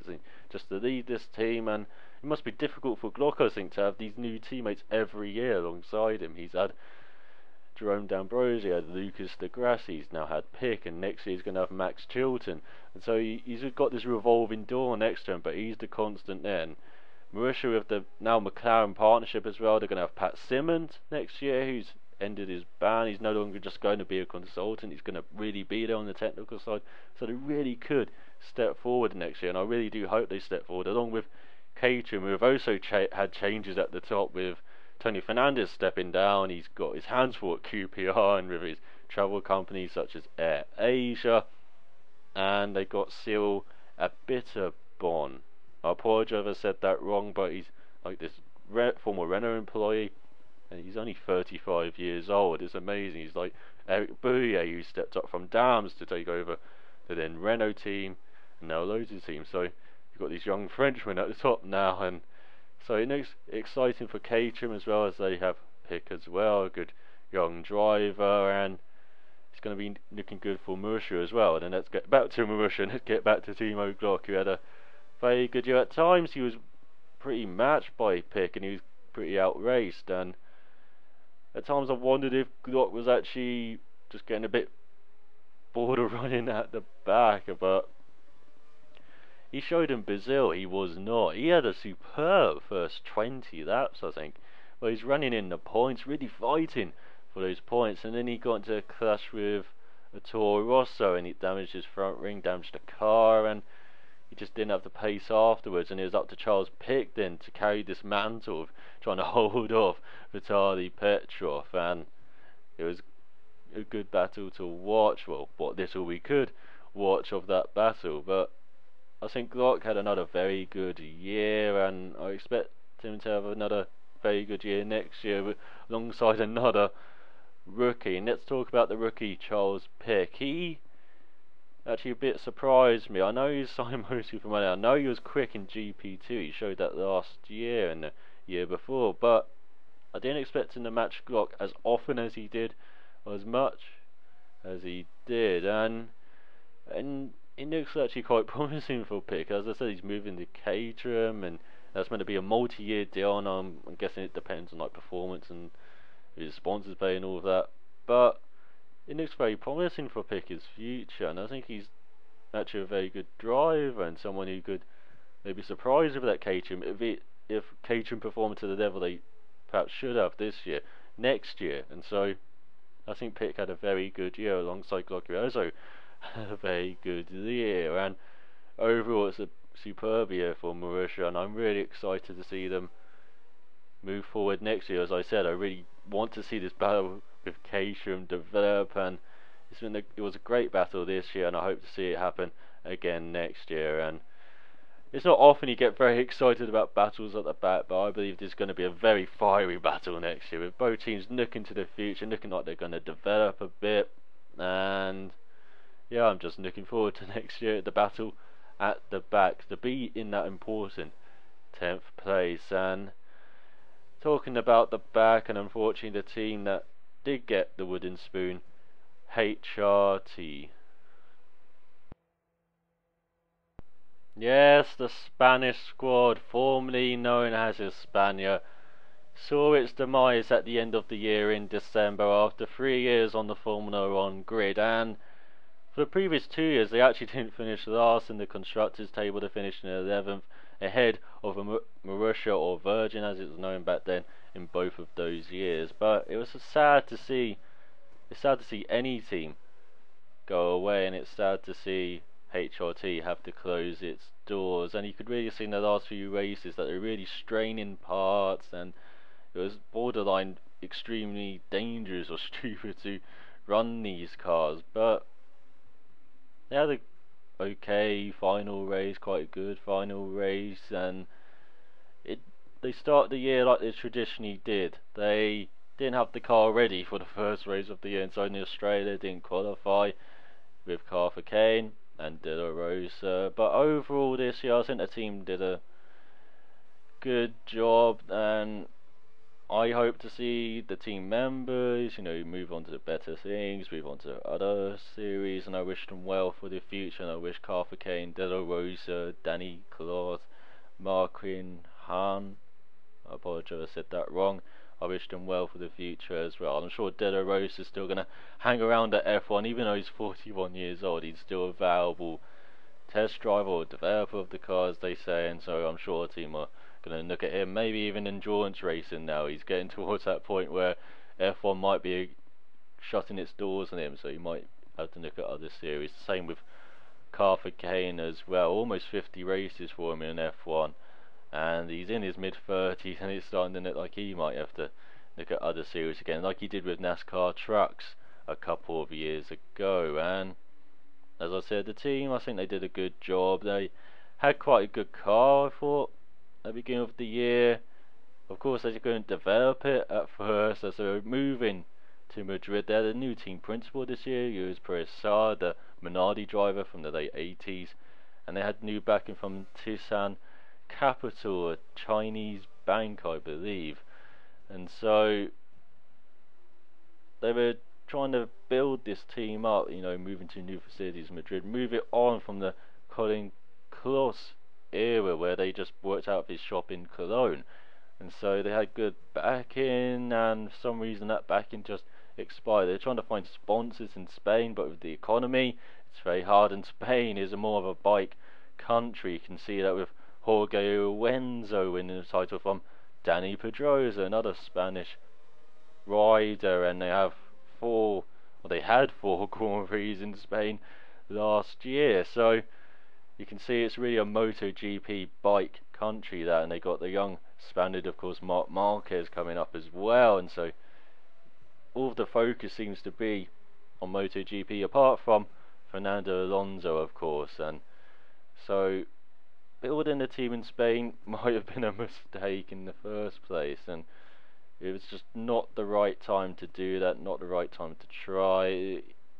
just to lead this team, and it must be difficult for Glock, I think, to have these new teammates every year alongside him. He's had Jerome D'Ambrosio, had Lucas de Grassi, he's now had Pick, and next year he's going to have Max Chilton, and so he's got this revolving door next to him, but he's the constant there. And Marussia with the now McLaren partnership as well, they're going to have Pat Simmons next year, who's ended his ban. He's no longer just going to be a consultant, he's going to really be there on the technical side, so they really could step forward next year, and I really do hope they step forward, along with Caterham, who have also had changes at the top, with Tony Fernandez stepping down. He's got his hands full at QPR and with his travel companies such as Air Asia, and they got Cyril Abiteboul I apologise if I said that wrong, but he's like this former Renault employee, and he's only 35 years old. It's amazing. He's like Eric Bouillet, who stepped up from Dams to take over the then Renault team, and now Lotus team. So you've got these young Frenchmen at the top now, and so it looks exciting for Caterham as well, as they have Pick as well, a good young driver, and it's going to be looking good for Marussia as well. And then let's get back to Marussia, and let's get back to Timo Glock, who had a very good year. At times he was pretty matched by Pick, and he was pretty outraced, and at times I wondered if Glock was actually just getting a bit bored of running at the back, but he showed in Brazil he was not. He had a superb first 20 laps, I think, where he's running in the points, really fighting for those points, and then he got into a clash with a Toro Rosso, and it damaged his front ring, damaged the car, and he just didn't have the pace afterwards, and it was up to Charles Pic then to carry this mantle of trying to hold off Vitaly Petrov, and it was a good battle to watch. Well, what little we could watch of that battle, but I think Glock had another very good year, and I expect him to have another very good year next year alongside another rookie. And let's talk about the rookie Charles Pic. He actually a bit surprised me. I know he's signed mostly for money. I know he was quick in GP2. He showed that last year and the year before, but I didn't expect him to match Glock as often as he did, or as much as he did, and it looks actually quite promising for Pic. As I said, he's moving to Caterham, and that's meant to be a multi-year deal, and I'm guessing it depends on like performance and his sponsors pay and all of that, but it looks very promising for Pic's future, and I think he's actually a very good driver and someone who could maybe surprise with that Caterham if Caterham perform to the level they perhaps should have this year, next year. And so I think Pic had a very good year alongside Glock, who also had a very good year, and overall it's a superb year for Marussia, and I'm really excited to see them move forward next year. As I said, I really want to see this battle with Caterham develop, and it was a great battle this year, and I hope to see it happen again next year. And it's not often you get very excited about battles at the back, but I believe there's going to be a very fiery battle next year, with both teams looking to the future, looking like they're going to develop a bit, and yeah, I'm just looking forward to next year, the battle at the back, to be in that important 10th place. And talking about the back, and unfortunately the team that did get the wooden spoon, HRT. Yes, the Spanish squad, formerly known as Hispania, saw its demise at the end of the year in December after 3 years on the Formula 1 grid, and for the previous 2 years they actually didn't finish last in the constructors table. They finished in 11th, ahead of Marussia, or Virgin as it was known back then, in both of those years. But it was sad to see. It's sad to see any team go away, and it's sad to see HRT have to close its doors. And you could really see in the last few races that they're really straining parts, and it was borderline extremely dangerous or stupid to run these cars. But they had a okay final race, quite a good final race, and they started the year like they traditionally did. They didn't have the car ready for the first race of the year, and so in Australia didn't qualify with Caterham and Toro Rosso. But overall this year I think the team did a good job, and I hope to see the team members, move on to better things, move on to other series, and I wish them well for the future. And I wish Caterham, Toro Rosso, Danny Cloth, Marquin Han, I apologise if I said that wrong, I wish them well for the future as well. I'm sure Toro Rosso is still going to hang around at F1, even though he's 41 years old. He's still a valuable test driver or developer of the cars, they say, and so I'm sure the team are going to look at him, maybe even endurance racing now. He's getting towards that point where F1 might be shutting its doors on him, so he might have to look at other series. Same with Caterham as well, almost 50 races for him in F1, and he's in his mid-30s, and it's starting to look like he might have to look at other series again, like he did with NASCAR trucks a couple of years ago. And as I said, the team, I think they did a good job. They had quite a good car, I thought, at the beginning of the year. Of course, they're going to develop it at first as they're moving to Madrid. They're the new team principal this year. He was Perez, the Minardi driver from the late 80s. And they had new backing from Tisan Capital, a Chinese bank, I believe. And so they were trying to build this team up, moving to new facilities in Madrid, move it on from the Colin Kloss era where they just worked out of his shop in Cologne. And so they had good backing, and for some reason that backing just expired. They're trying to find sponsors in Spain, but with the economy, it's very hard. And Spain is more of a bike country. You can see that with Jorge Uenzo winning the title from Dani Pedrosa, another Spanish rider, and they had four Grand Prix in Spain last year. So you can see it's really a MotoGP bike country that, and they got the young Spaniard, of course, Marc Marquez coming up as well, and so all of the focus seems to be on MotoGP, apart from Fernando Alonso, of course. And so building a team in Spain might have been a mistake in the first place, and it was just not the right time to do that, not the right time to try.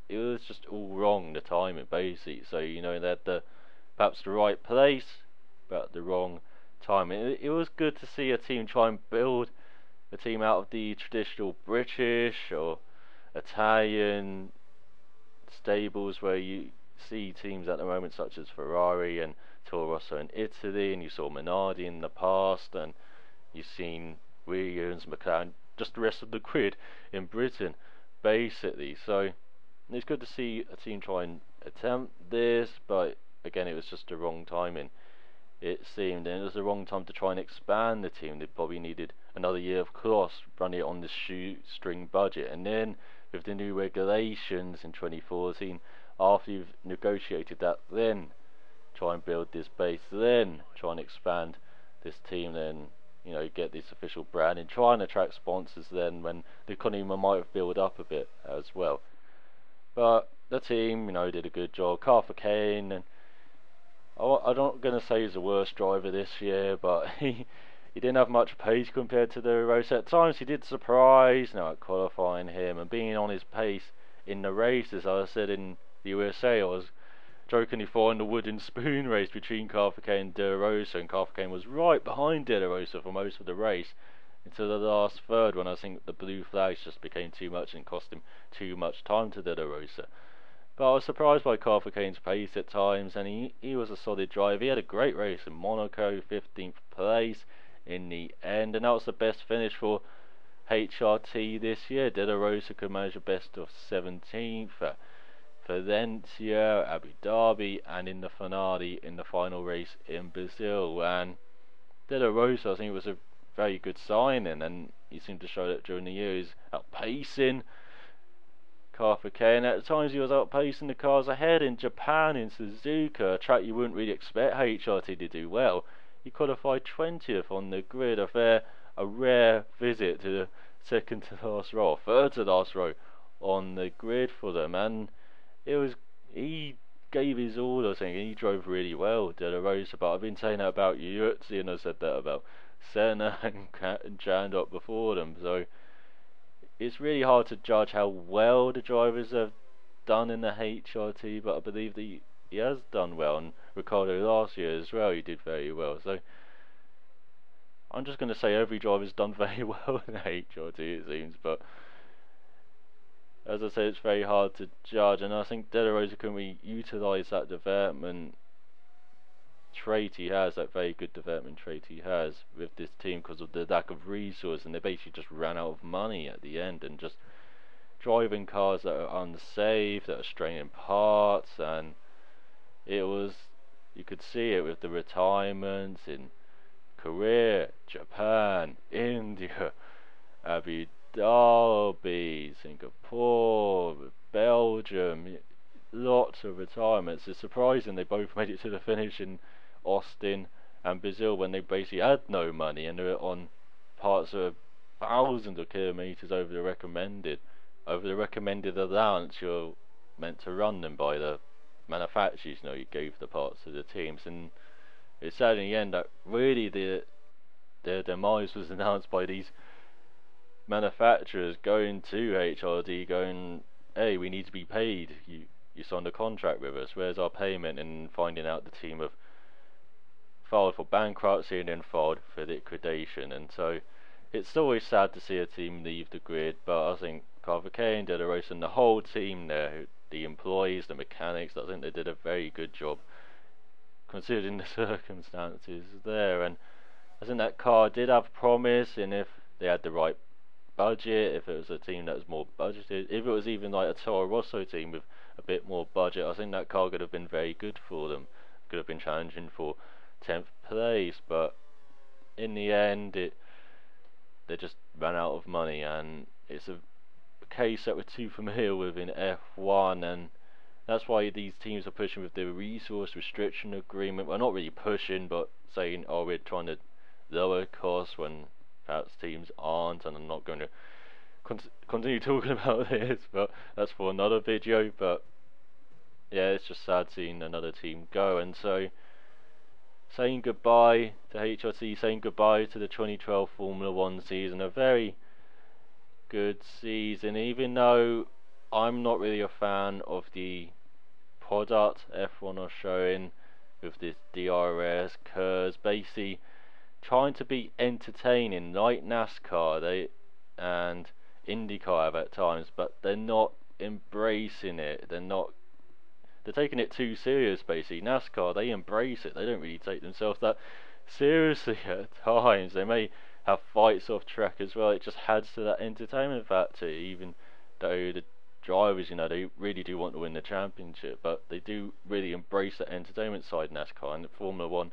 It was just all wrong, the timing, basically. So they had perhaps the right place, but the wrong time. It was good to see a team try and build a team out of the traditional British or Italian stables where you see teams at the moment such as Ferrari and Toro Rosso in Italy, and you saw Minardi in the past, and you've seen Williams, McLaren, just the rest of the grid in Britain, basically. So it's good to see a team try and attempt this, but again, it was just the wrong timing, it seemed, and it was the wrong time to try and expand the team. They probably needed another year of course, running it on the shoestring budget, and then with the new regulations in 2014, after you've negotiated that, then try and build this base, then try and expand this team, then get this official brand and try and attract sponsors then when the economy might have built up a bit as well. But the team, did a good job. Caterham, and I'm not going to say he's the worst driver this year, but he didn't have much pace compared to the Rosso. At times he did surprise, at qualifying him and being on his pace in the races. I said in the USA, I was jokingly following the wooden spoon race between Caterham and De Rosa, and Caterham was right behind De Rosa for most of the race until the last third, when I think the blue flags just became too much and cost him too much time to De Rosa. But I was surprised by Caterham's pace at times, and he was a solid driver. He had a great race in Monaco, 15th place in the end, and that was the best finish for HRT this year. De Rosa could manage a best of 17th for Valencia, Abu Dhabi, and in the finale in the final race in Brazil. And De Rosa, I think, was a very good signing, and he seemed to show that during the year. He's outpacing Caterham. At times he was outpacing the cars ahead in Japan, in Suzuka, a track you wouldn't really expect HRT to do well. He qualified 20th on the grid, a rare visit to the second to last row, third to last row on the grid for them, and he gave his all, I think, and he drove really well, De Rosa. But I've been saying that about Yurtzi, and I said that about Senna and Jandot before them, so it's really hard to judge how well the drivers have done in the HRT, but I believe that he has done well, and Ricciardo last year as well, he did very well. So I'm just going to say every driver's done very well in the HRT, it seems, but as I said, it's very hard to judge, and I think De Rosa can really utilise that development trait he has, that very good development trait he has with this team, because of the lack of resource, and they basically just ran out of money at the end, and just driving cars that are unsafe, that are straining parts, and you could see it with the retirements in Korea, Japan, India, Abu Dhabi, Singapore, Belgium, lots of retirements. It's surprising they both made it to the finish in Austin and Brazil when they basically had no money, and they were on parts of thousands of kilometres over the recommended allowance you're meant to run them by the manufacturers. You gave the parts to the teams, and it's sad in the end that really their demise was announced by these manufacturers going to HRD, going, hey, we need to be paid. You signed a contract with us. Where's our payment? And finding out the team have filed for bankruptcy and then filed for liquidation. And so it's always sad to see a team leave the grid. But I think Caterham, Toro Rosso, and the whole team there, the employees, the mechanics, I think they did a very good job considering the circumstances there. And I think that car did have promise, and if they had the right budget, if it was a team that was more budgeted, if it was even like a Toro Rosso team with a bit more budget, I think that car could have been very good for them. Could have been challenging for 10th place, but in the end, they just ran out of money, and it's a case that we're too familiar with in F1, and that's why these teams are pushing with the resource restriction agreement. Well, not really pushing, but saying, oh, we're trying to lower costs when perhaps teams aren't, and I'm not going to continue talking about this, but that's for another video. But yeah, it's just sad seeing another team go, and so saying goodbye to HRT, saying goodbye to the 2012 Formula 1 season, a very good season, even though I'm not really a fan of the product F1 are showing with this DRS curves, basically trying to be entertaining like NASCAR and IndyCar have at times, but they're not embracing it. They're taking it too serious. Basically, NASCAR, they embrace it. They don't really take themselves that seriously at times. They may have fights off track as well. It just adds to that entertainment factor, even though the drivers, they really do want to win the championship, but they do really embrace the entertainment side, NASCAR, and Formula 1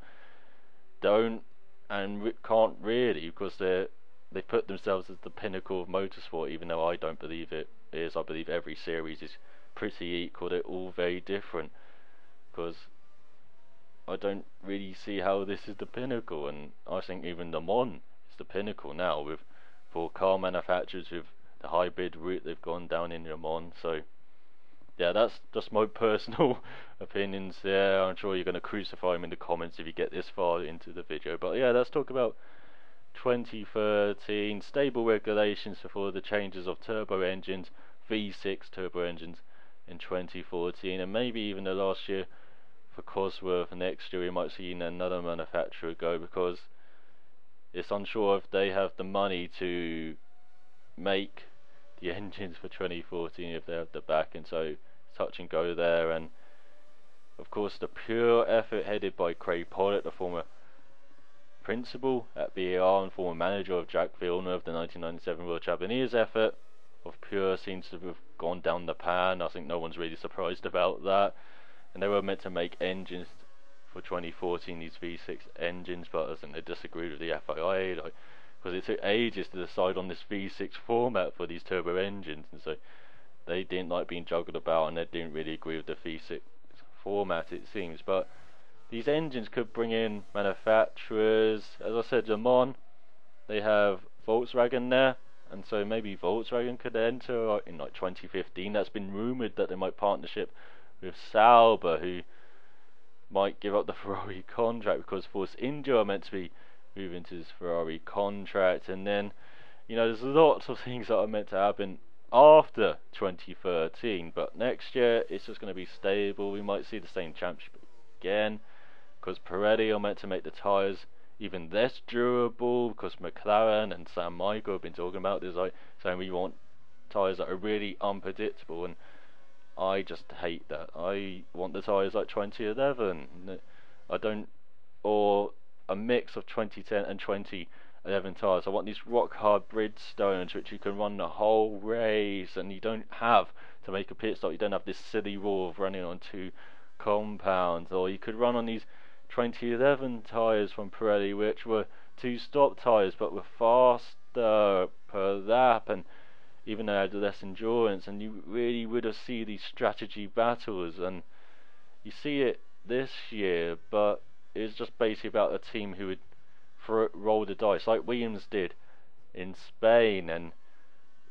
don't and can't really, because they put themselves as the pinnacle of motorsport, even though I don't believe it is. I believe every series is pretty equal. They're all very different, because I don't really see how this is the pinnacle, and I think even Le Mans is the pinnacle now, for car manufacturers with the hybrid route they've gone down in Le Mans. So yeah, that's just my personal opinions there. I'm sure you're going to crucify me in the comments if you get this far into the video, but yeah, let's talk about 2013 stable regulations before the changes of turbo engines, V6 turbo engines in 2014, and maybe even the last year for Cosworth. Next year we might see another manufacturer go, because it's unsure if they have the money to make the engines for 2014, if they have the back, and so touch and go there. And of course the pure effort headed by Craig Pollock, the former principal at BAR and former manager of Jack Villeneuve, the 1997 World Champion. His effort of pure seems to have gone down the pan. I think no one's really surprised about that, and they were meant to make engines for 2014, these V6 engines, but I think they disagreed with the FIA, because it took ages to decide on this V6 format for these turbo engines, and so they didn't like being juggled about, and they didn't really agree with the V6 format, it seems. But these engines could bring in manufacturers. As I said, Le Mans, they have Volkswagen there, and so maybe Volkswagen could enter in like 2015. That's been rumoured that they might partnership with Sauber, who might give up the Ferrari contract, because Force India are meant to be moving to this Ferrari contract, and then there's lots of things that are meant to happen after 2013, but next year it's just going to be stable. We might see the same championship again, because Pirelli are meant to make the tyres even less durable, because McLaren and Sam Michael have been talking about this, saying we want tyres that are really unpredictable, and I just hate that. I want the tyres like 2011. I don't, or a mix of 2010 and 2011 tyres. I want these rock hard Bridgestones which you can run the whole race, and you don't have to make a pit stop. You don't have this silly rule of running on two compounds, or you could run on these 2011 tyres from Pirelli, which were two stop tyres but were faster per lap, and even though they had less endurance, and you really would have seen these strategy battles, and you see it this year, but it's just basically about a team who would roll the dice like Williams did in Spain, and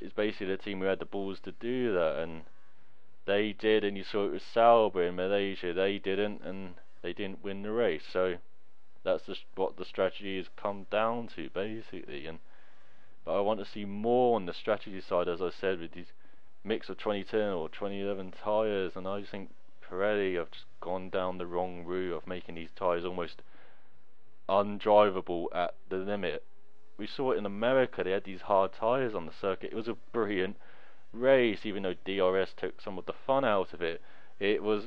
it's basically the team who had the balls to do that, and they did. And you saw it with Sauber in Malaysia, they didn't, and they didn't win the race. So That's just what the strategy has come down to, basically. And but I want to see more on the strategy side, as I said, with these mix of 2010 or 2011 tyres. And I just think Pirelli have just gone down the wrong route of making these tyres almost undrivable at the limit. We saw it in America, they had these hard tyres on the circuit. It was a brilliant race, even though DRS took some of the fun out of it. It was,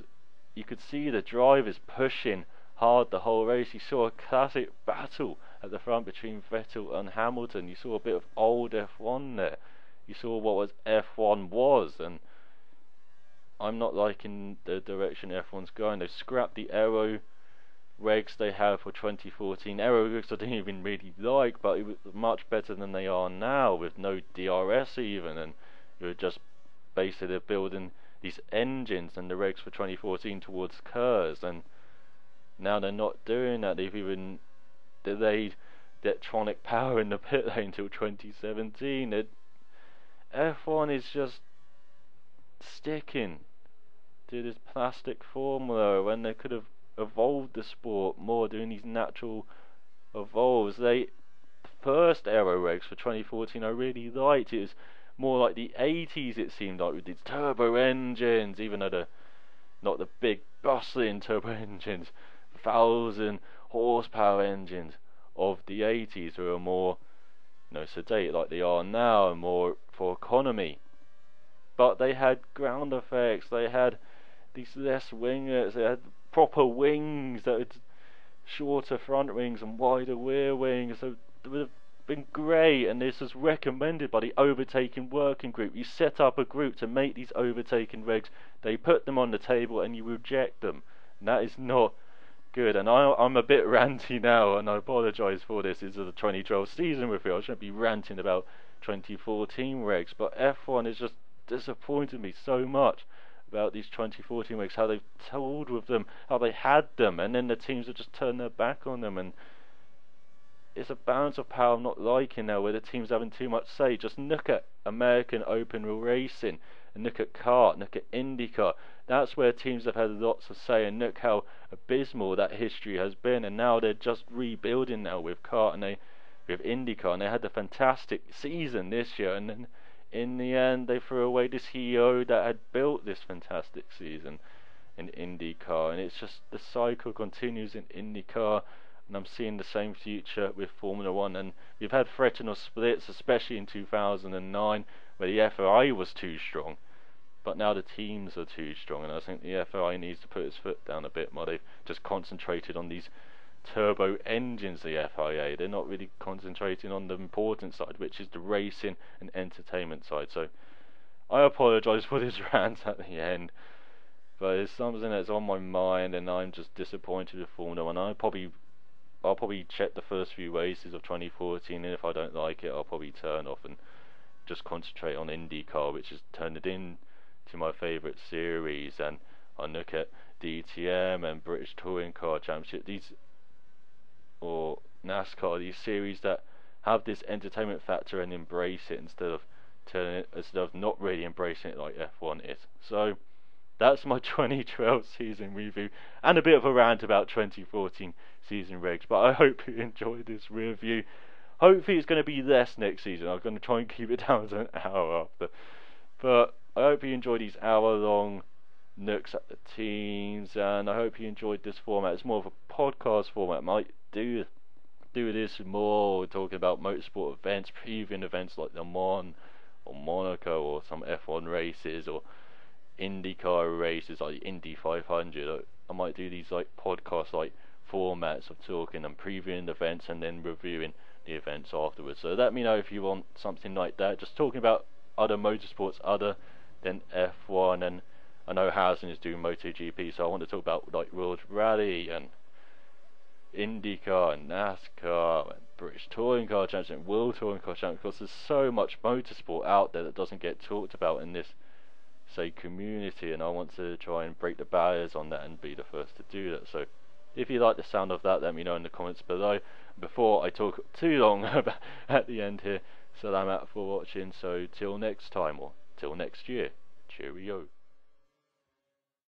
you could see the drivers pushing hard the whole race. You saw a classic battle at the front between Vettel and Hamilton. You saw a bit of old F1 there. You saw what was F1 was, and I'm not liking the direction F1's going. They've scrapped the aero regs they have for 2014. Aero regs I didn't even really like, but it was much better than they are now, with no DRS even, and you're just basically building these engines and the regs for 2014 towards KERS, and now they're not doing that. They've even delayed the electronic power in the pit lane until 2017. F1 is just sticking to this plastic formula when they could have evolved the sport more, doing these natural evolves. The first aero regs for 2014 I really liked. It was more like the 80s, it seemed like, with these turbo engines, even though they're not the big bustling turbo engines, 1,000 horsepower engines of the 80s were more, sedate like they are now, and more for economy. But they had ground effects, they had these less wingers, they had proper wings that had shorter front wings and wider rear wings. So it would have been great, and this was recommended by the overtaking working group. You set up a group to make these overtaking regs, they put them on the table and you reject them, and that is not good. And I'm a bit ranty now, and I apologise for this. This is the 2012 season review. I shouldn't be ranting about 2014 regs, but F1 has just disappointed me so much about these 2014 regs, how they've told with them, how they had them, and then the teams have just turned their back on them. And it's a balance of power I'm not liking now, where the teams having too much say. Just look at American open wheel racing, and look at kart, look at IndyCar. That's where teams have had lots of say, and look how abysmal that history has been. And now they're just rebuilding now with kart and with IndyCar, and they had a fantastic season this year, and then in the end they threw away this hero that had built this fantastic season in IndyCar. And it's just, the cycle continues in IndyCar, and I'm seeing the same future with Formula 1. And we've had threatened splits, especially in 2009, where the FIA was too strong, but now the teams are too strong, and I think the FIA needs to put its foot down a bit more. They've just concentrated on these turbo engines, the FIA. They're not really concentrating on the important side, which is the racing and entertainment side. So I apologise for this rant at the end, but it's something that's on my mind, and I'm just disappointed with Formula 1. I'll probably check the first few races of 2014, and if I don't like it, I'll probably turn off and just concentrate on IndyCar, which has turned it into my favourite series. And I look at DTM and British Touring Car Championship, or NASCAR, these series that have this entertainment factor and embrace it instead of not really embracing it like F1 is. So that's my 2012 season review, and a bit of a rant about 2014 season regs. But I hope you enjoyed this review. Hopefully it's going to be less next season. I'm going to try and keep it down to an hour after. But I hope you enjoyed these hour-long looks at the teams, and I hope you enjoyed this format. It's more of a podcast format. I might do this more, talking about motorsport events, previewing events like Le Mans or Monaco, or some F1 races, or IndyCar races like the Indy 500. I might do these like podcast like formats of talking and previewing events and then reviewing the events afterwards. So let me know if you want something like that, just talking about other motorsports other than F1. And I know Housen is doing MotoGP, so I want to talk about like World Rally and IndyCar and NASCAR and British Touring Car Championship and World Touring Car Championship, because there's so much motorsport out there that doesn't get talked about in this, say, community, and I want to try and break the barriers on that and be the first to do that. So if you like the sound of that, let me know in the comments below. Before I talk too long at the end here, salamat for watching. So till next time, or till next year, cheerio.